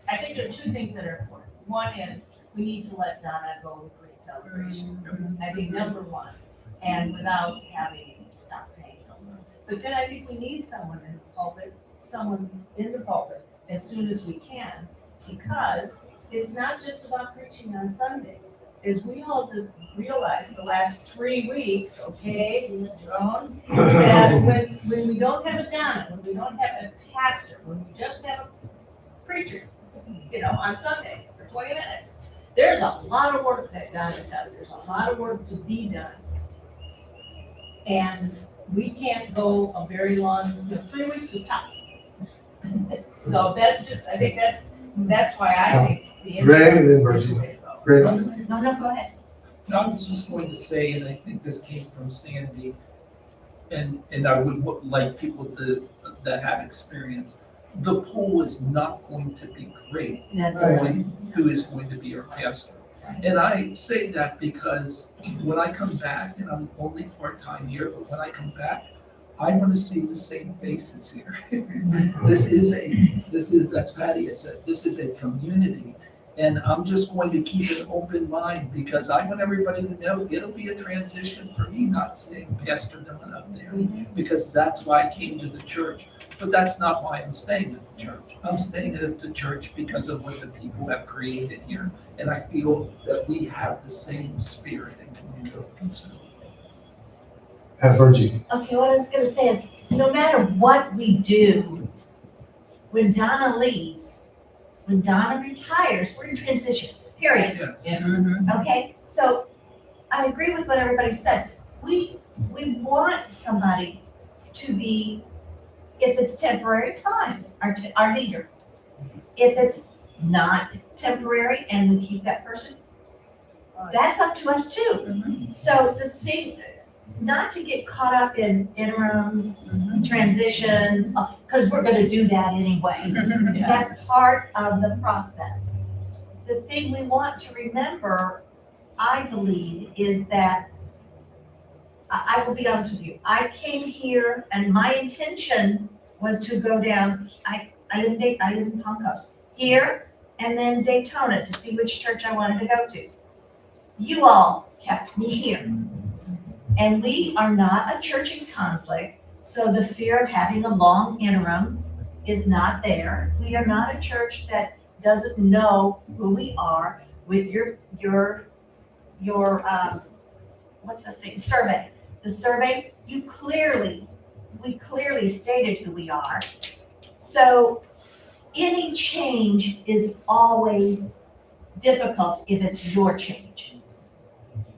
I think there are two things that are important. One is we need to let Donna go with great celebration. I think number one, and without having stuff hanging over. But then I think we need someone in the pulpit as soon as we can, because it's not just about preaching on Sunday. As we all just realized the last 3 weeks, okay, Joan, that when we don't have a Donna, when we don't have a pastor, when we just have a preacher, on Sunday for 20 minutes, there's a lot of work that Donna does. There's a lot of work to be done. And we can't go a very long, 3 weeks was tough. So I think that's why I think the. Greg and then Virginia. Greg. No, go ahead. I was just going to say, and I think this came from Sandy, and I would like people that have experience. The poll is not going to be great. That's on who is going to be our pastor. And I say that because when I come back, and I'm only part-time here, but when I come back, I want to see the same faces here. This is, as Patty has said, this is a community. And I'm just going to keep an open mind because I want everybody to know it'll be a transition for me not seeing Pastor Don up there, because that's why I came to the church. But that's not why I'm staying at the church. I'm staying at the church because of what the people have created here. And I feel that we have the same spirit and community. Virgie. Okay, what I was gonna say is, no matter what we do, when Donna leaves, when Donna retires, we're in transition, period. Yes. Okay, so I agree with what everybody said. We want somebody to be, if it's temporary, fine, our leader. If it's not temporary and we keep that person, that's up to us too. So the thing, not to get caught up in interims, transitions, because we're gonna do that anyway. That's part of the process. The thing we want to remember, I believe, is that I will be honest with you, I came here and my intention was to go down, I live in Palm Coast, here and then Daytona to see which church I wanted to go to. You all kept me here. And we are not a church in conflict, so the fear of having a long interim is not there. We are not a church that doesn't know who we are with your what's that thing, survey. The survey, we clearly stated who we are. So any change is always difficult if it's your change.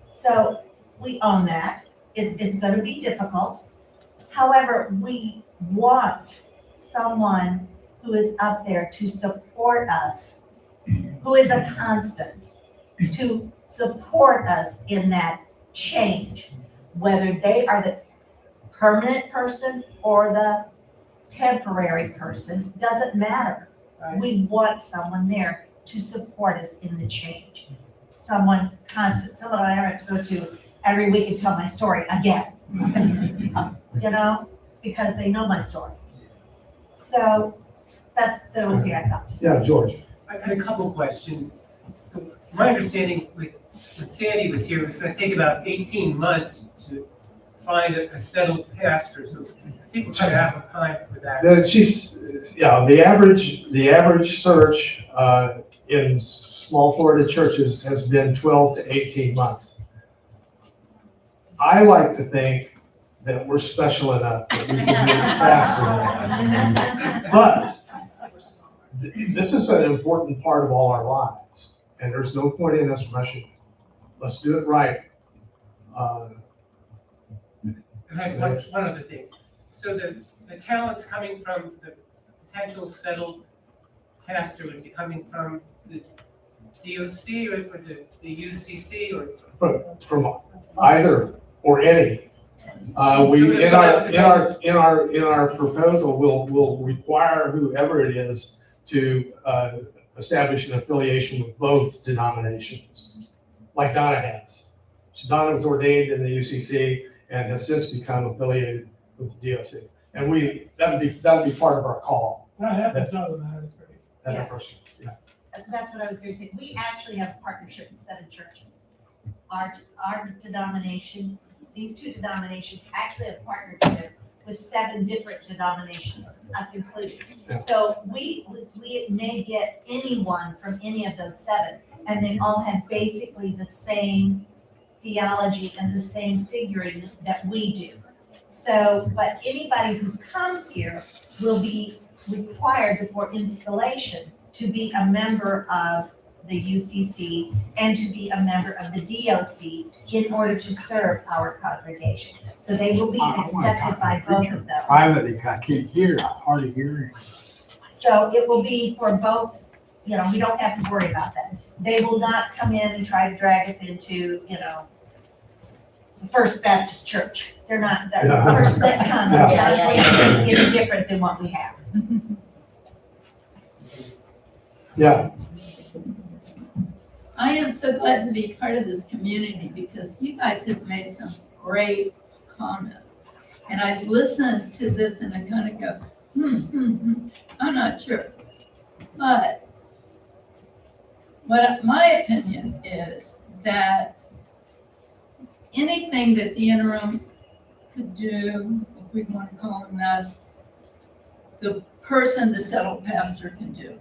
So we own that. It's gonna be difficult. However, we want someone who is up there to support us, who is a constant, to support us in that change, whether they are the permanent person or the temporary person, doesn't matter. We want someone there to support us in the change. Someone constant, someone I have to go to every week and tell my story again. You know, because they know my story. So that's the only thing I thought to say. Yeah, George. I had a couple of questions. So my understanding when Sandy was here, it was gonna take about 18 months to find a settled pastor, so I think we're gonna have a time for that. The average search in small Florida churches has been 12 to 18 months. I like to think that we're special enough that we can move faster than that. But this is an important part of all our lives, and there's no point in us rushing. Let's do it right. And I had one other thing. So the talent's coming from the potential settled pastor would be coming from the DOC or the UCC or? From either or any. We in our proposal will require whoever it is to establish an affiliation with both denominations, like Donna has. So Donna was ordained in the UCC and has since become affiliated with the DOC. And that would be part of our call. That happens automatically. That person, yeah. That's what I was going to say. We actually have a partnership with 7 churches. Our denomination, these 2 denominations actually have partnered together with 7 different denominations, us included. Yeah. So we may get anyone from any of those 7, and they all have basically the same theology and the same figuring that we do. So, but anybody who comes here will be required before installation to be a member of the UCC and to be a member of the DOC in order to serve our congregation. So they will be accepted by both of those. Privately, I can't hear, I hardly hear. So it will be for both, you know, we don't have to worry about that. They will not come in and try to drag us into, you know, First Baptist Church. They're not, that first that comes, it's not going to be any different than what we have. Yeah. I am so glad to be part of this community because you guys have made some great comments. And I listened to this and I kind of go, I'm not sure. But what my opinion is that anything that the interim could do, if we want to call him that, the person, the settled pastor can do.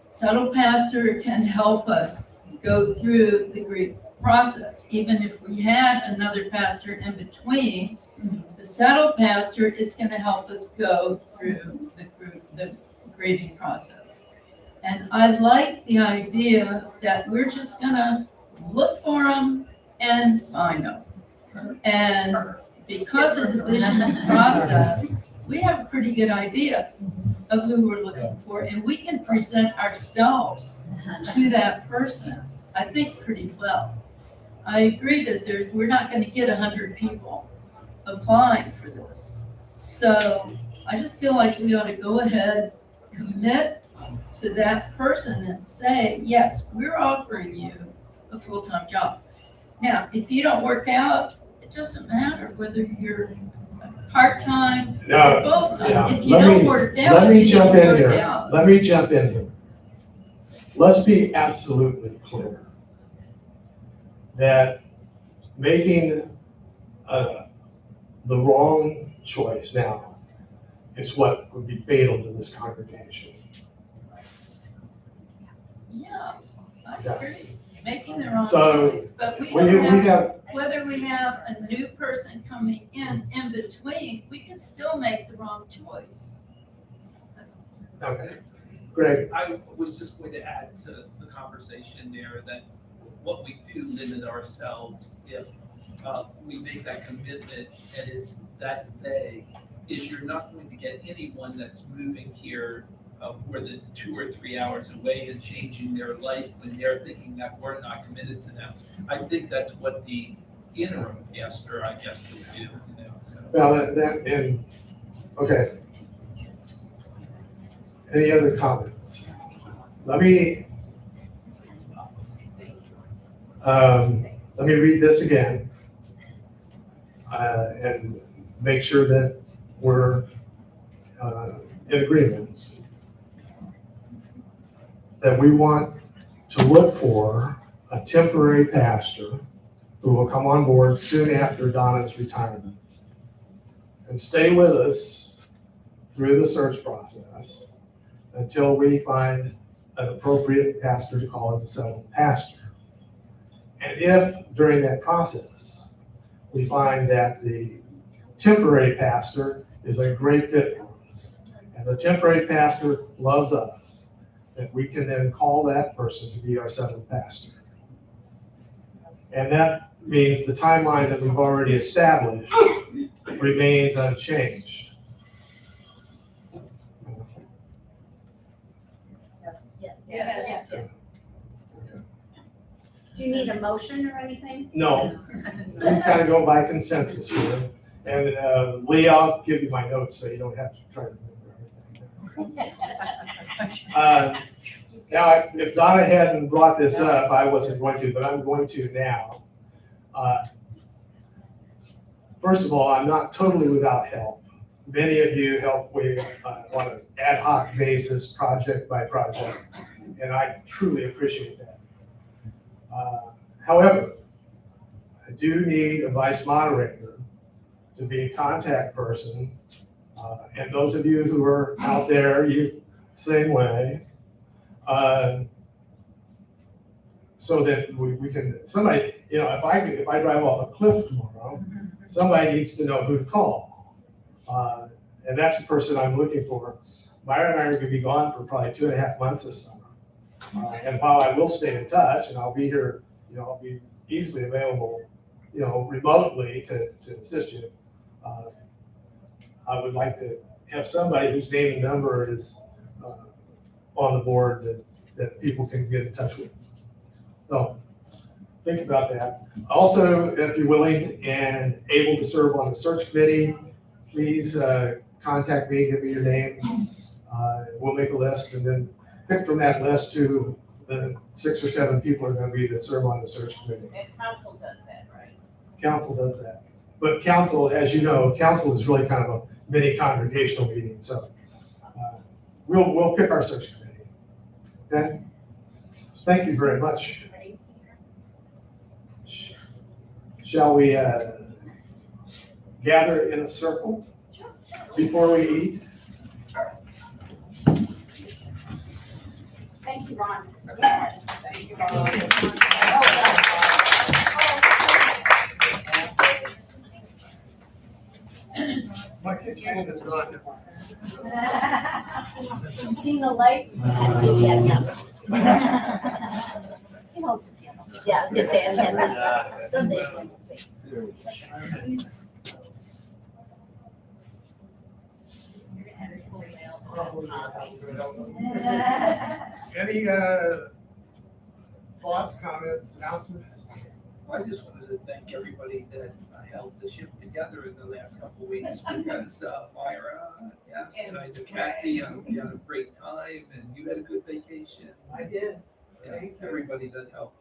Settled pastor can help us go through the grief process. Even if we had another pastor in between, the settled pastor is going to help us go through the grieving process. And I like the idea that we're just going to look for them and find them. And because of the vision process, we have a pretty good idea of who we're looking for, and we can present ourselves to that person, I think, pretty well. I agree that we're not going to get 100 people applying for this. So I just feel like we ought to go ahead, commit to that person and say, yes, we're offering you a full-time job. Now, if you don't work out, it doesn't matter whether you're part-time or No, full-time. yeah. If you Let don't me- work out, Let me you jump don't in work here. out. Let me jump in here. Let's be absolutely clear that making the wrong choice now is what would be fatal to this congregation. Yeah, I Yeah. agree. Making the wrong So, choice, but we We don't have, have, whether we have a new person coming in between, we can still make the wrong choice. That's all. okay, Greg, I was just going to add to the conversation there that what we do limit ourselves if we make that commitment and it's that vague, is you're not going to get anyone that's moving here more than 2 or 3 hours away and changing their life when they're thinking that we're not committed to them. I think that's what the interim pastor, I guess, would do, you know, so. well, and, okay. Any other comments? Let me read this again and make sure that we're in agreement. That we want to look for a temporary pastor who will come on board soon after Donna's retirement and stay with us through the search process until we find an appropriate pastor to call as a settled pastor. And if during that process, we find that the temporary pastor is a great fit for us, and the temporary pastor loves us, that we can then call that person to be our settled pastor. And that means the timeline that we've already established remains unchanged. Yes. Do you need a motion or anything? No, we kind of go by consensus here. And Lee, I'll give you my notes so you don't have to try to remember everything. Now, if Donna hadn't brought this up, I wasn't going to, but I'm going to now. First of all, I'm not totally without help. Many of you help me on an ad hoc basis, project by project, and I truly appreciate that. However, I do need a vice moderator to be a contact person, and those of you who are out there, you same way. So that we can, somebody, you know, if I drive off a cliff tomorrow, somebody needs to know who to call. And that's the person I'm looking for. Myra and I are gonna be gone for probably 2.5 months this summer. And while I will stay in touch and I'll be here, you know, I'll be easily available, you know, remotely to assist you. I would like to have somebody whose name and number is on the board that people can get in touch with. So think about that. Also, if you're willing and able to serve on the search committee, please contact me, give me your name. We'll make a list and then pick from that list to the 6 or 7 people are going to be that serve on the search committee. And council does that, right? Council does that. But council, as you know, council is really kind of a mini congregational meeting. So we'll pick our search committee. Okay? Thank you very much. Shall we gather in a circle before we eat? Thank you, Ron. Yes, thank you, Ron. My kitchen is gone. You seen the light? Yeah. He holds his hand up. Yeah, I was gonna say, someday. Any thoughts, comments, announcements? I just wanted to thank everybody that held the ship together in the last couple of weeks because Myra, yes, and I did Kathy, we had a great time and you had a good vacation. I did. And everybody that helped,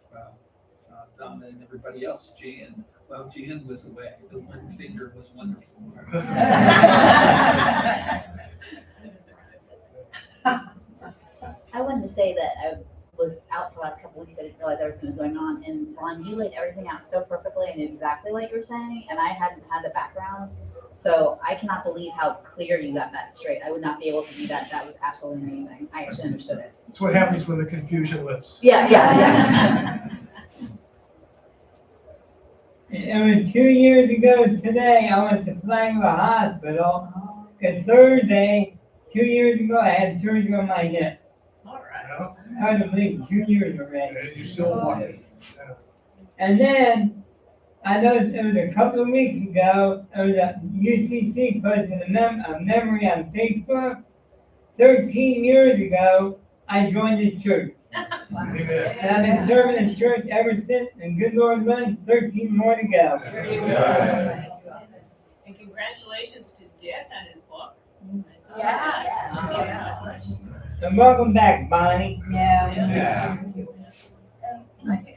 Donna and everybody else, Jan, While Jan was away, the one finger was wonderful. I wanted to say that I was out for the last couple weeks. I didn't realize everything was going on. And Ron, you laid everything out so perfectly. I knew exactly what you were saying, and I hadn't had the background. So I cannot believe how clear you got that straight. I would not be able to do that. That was absolutely amazing. I actually understood it. That's what happens when the confusion lifts. Yeah. It was 2 years ago today, I went to Flagler Hospital. And Thursday, 2 years ago, I had surgery on my hip. Hard to believe, 2 years already. And you still want it. And then, I know it was a couple of weeks ago, it was a UCC posted a memory on Facebook. 13 years ago, I joined this church. Amen. And I've been serving this church ever since, and good Lord willing, 13 more to go. And congratulations to Dick on his book. Yeah. And welcome back, Bonnie. Yeah. And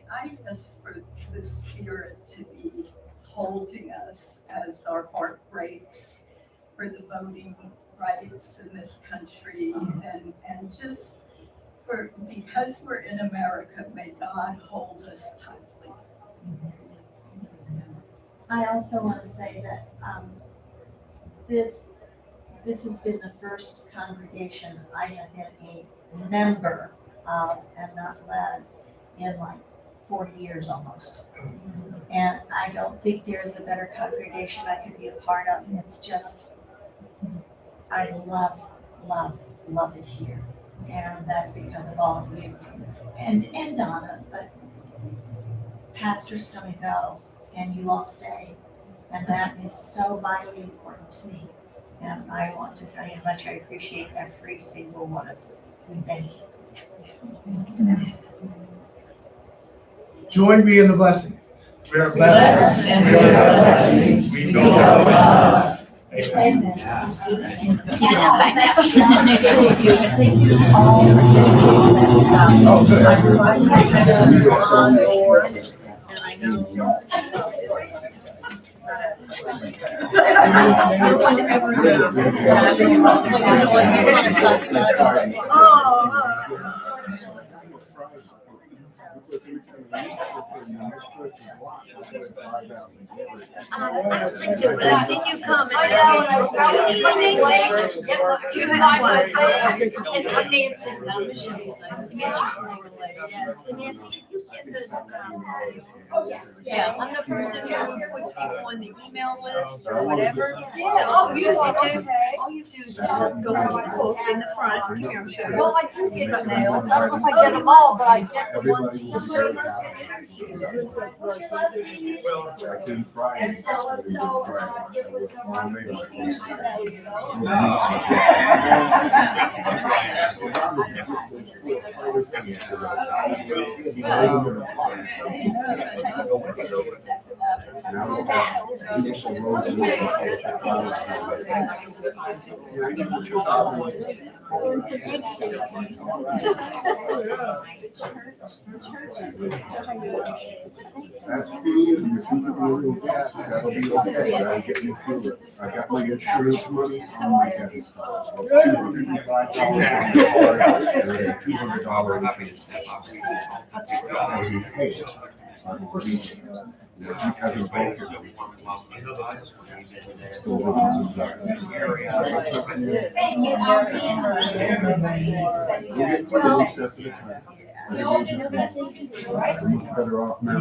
I ask for the Spirit to be holding us as our heart breaks for the voting rights in this country, and just because we're in America, may God hold us tightly. I also want to say that this has been the first congregation I have been a member of and not led in like 40 years almost. And I don't think there's a better congregation I could be a part of. It's just, I love it here. And that's because of all of you and Donna, but pastors come and go and you all stay. And that is so vitally important to me. And I want to tell you how much I appreciate every single one of you. Thank you. Join me in the blessing. We are Blessed and we are blessed. We go above. Amen. You can have back now. Thank you all for doing that stuff. Oh, good. I don't think so, but I've seen you come and you have one. It's Nancy. Michelle, nice to meet you. Nancy, you yeah, I'm the person who puts people on the email list or whatever. Yeah. All you have to do is go to the book in the front. Come here, I'll show you. Well, I do get emails. I don't know if I get them all, but I get the ones. And so it was That's good. You keep it moving fast. That'll be okay. I'll get you through it. I got my insurance money. I got $205 better off now.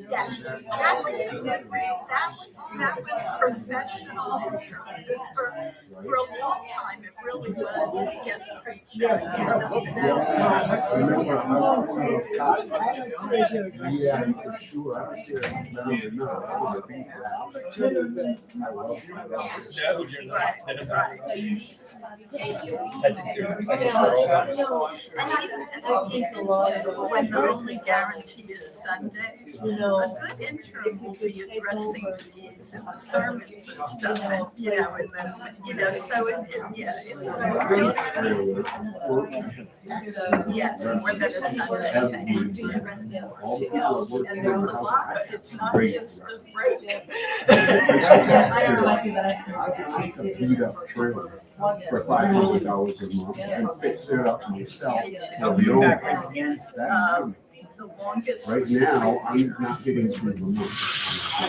Yes, that was a good way, that was professional interpreters for a long time, it really was guest preacher. I remember I was yeah, for sure, I don't care if I'm down or not, I was a big guy. I love it. No, you're not. Right. So you need somebody. When the only guarantee is Sundays, a good interim will be addressing the needs in the sermons and stuff, and, so yes, more than a Sunday. And do the rest of it. And there's a lot, but it's not just a break. I could beat up trailer for $500 a month and fix it up myself. That's coming. Right now, I'm not getting through the month. I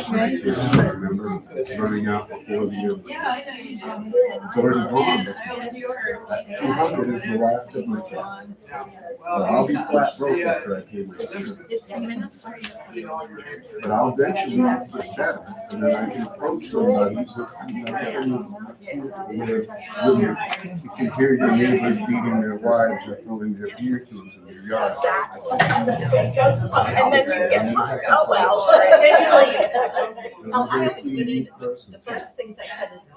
remember running out before the it's already gone. That 200 is the last of my cash. So I'll be flat broke after I came here. It's administrative. But I'll eventually get better, and then I can approach somebody you can hear your neighbors beating their wives or throwing their beer cans in your yard. And then you get, oh, well, then you leave. I always get in, the first things I said is,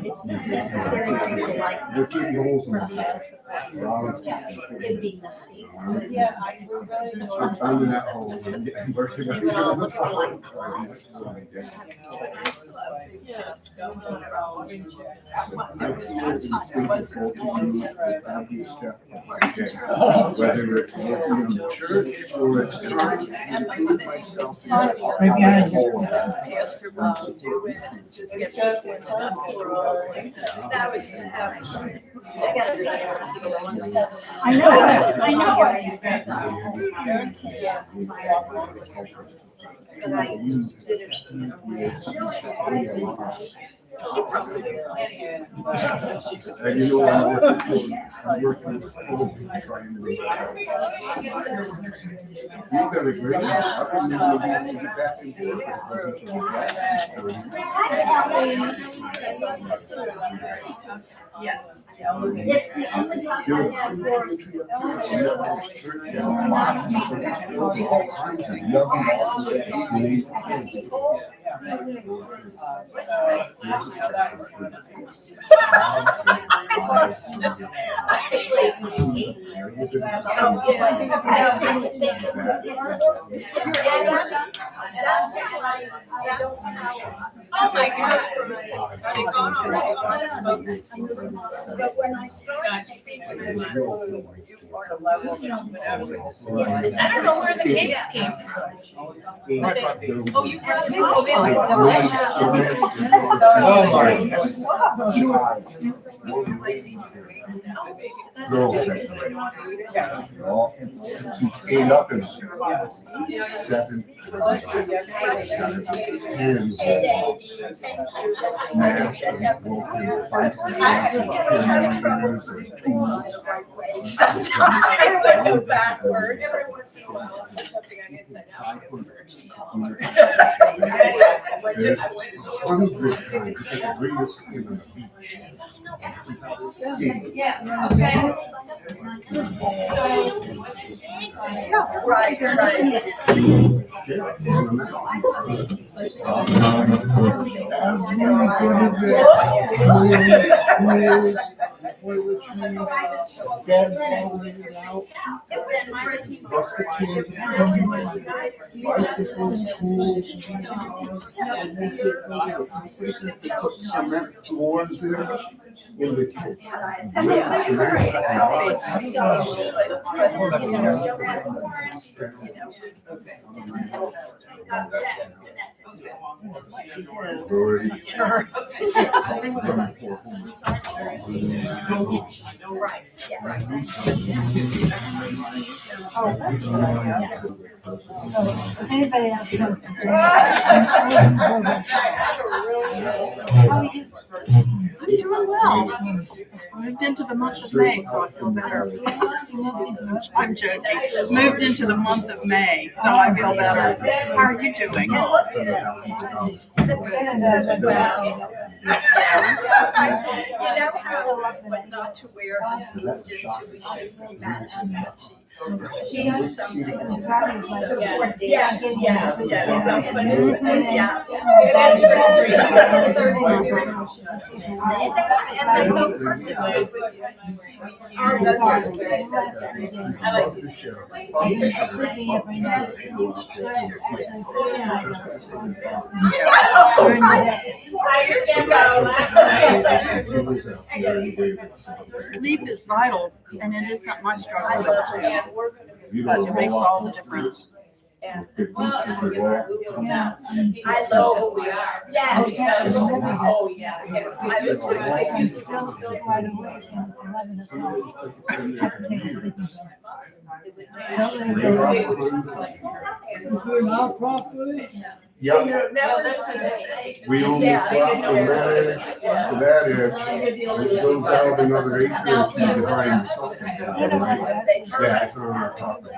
it's not necessary for you to like They're keeping holes in for the me to house. support. It'd be nice. Yeah, I really I'm finding that hole and getting working. They would all look at me like, Whether it's working in the church or it's trying to improve myself. Pastor wants to do it and just get people in the uproar. That was, I gotta be there. I know. And I did it. And you know, I'm working with schools and trying to. You've done a great job. I remember you back in the Yes. It's the only house I have Oh my gosh. But when I started speaking, I don't know where the cakes came from. Oh, you brought these? She stayed up and 7 hands smashed and broken I go backwards. There's hundreds of times the greatest thing on the beach. Yeah, okay. Right. If anybody else wants to. I'm doing well. Moved into the month of May, so I feel better. I'm joking. Moved into the month of May, so I feel better. How are you doing? You never know what not to wear has moved into, we should be matchy. She has something to support. Yes. Someone is, yeah. That's great. And they go perfectly with you. Oh, that's very good. I like these. Sleep is vital, and it is something I struggle with, but it makes all the difference. Yeah. I love who we are. Yes. Oh, yeah. I was with my sister. Still wide awake and it's 11 o'clock. I have to take a sleeping pill. Yep. No, that's what I say. We only swap from that edge to that edge. It goes out another 8 inches behind something. Yeah, it's on our property.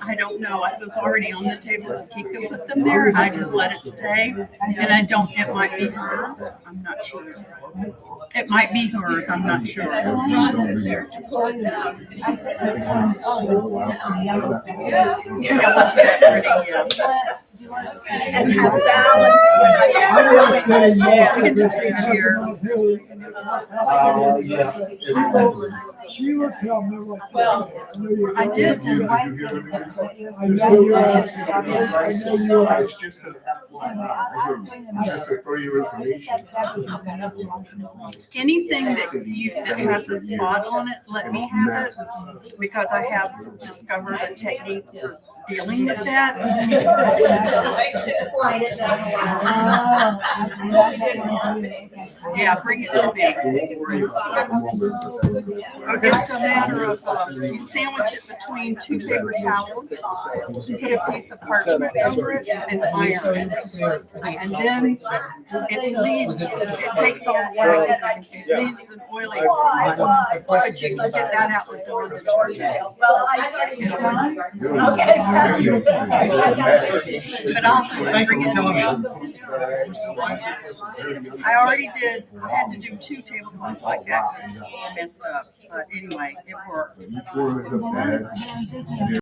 I don't know. I was already on the table. He could put them there, and I just let it stay. And I don't. It might be hers. I'm not sure. It might be hers. I'm not sure. And have balance when I Look at this picture. She looks how I'm like. Well, I did. It's just for your information. Anything that has a spot on it, let me have it, because I have discovered a technique for dealing with that. Slide it down a while. Yeah, bring it to me. It's a matter of, you sandwich it between 2 paper towels, you put a piece of parchment over it, and iron it. And then it takes all the wax, it leaves an oily spot, but you can get that out with door. well, okay. But I'll bring it to me. I already did, I had to do 2 tablecloths like that, I messed up, but anyway, it worked. Each one is a bag.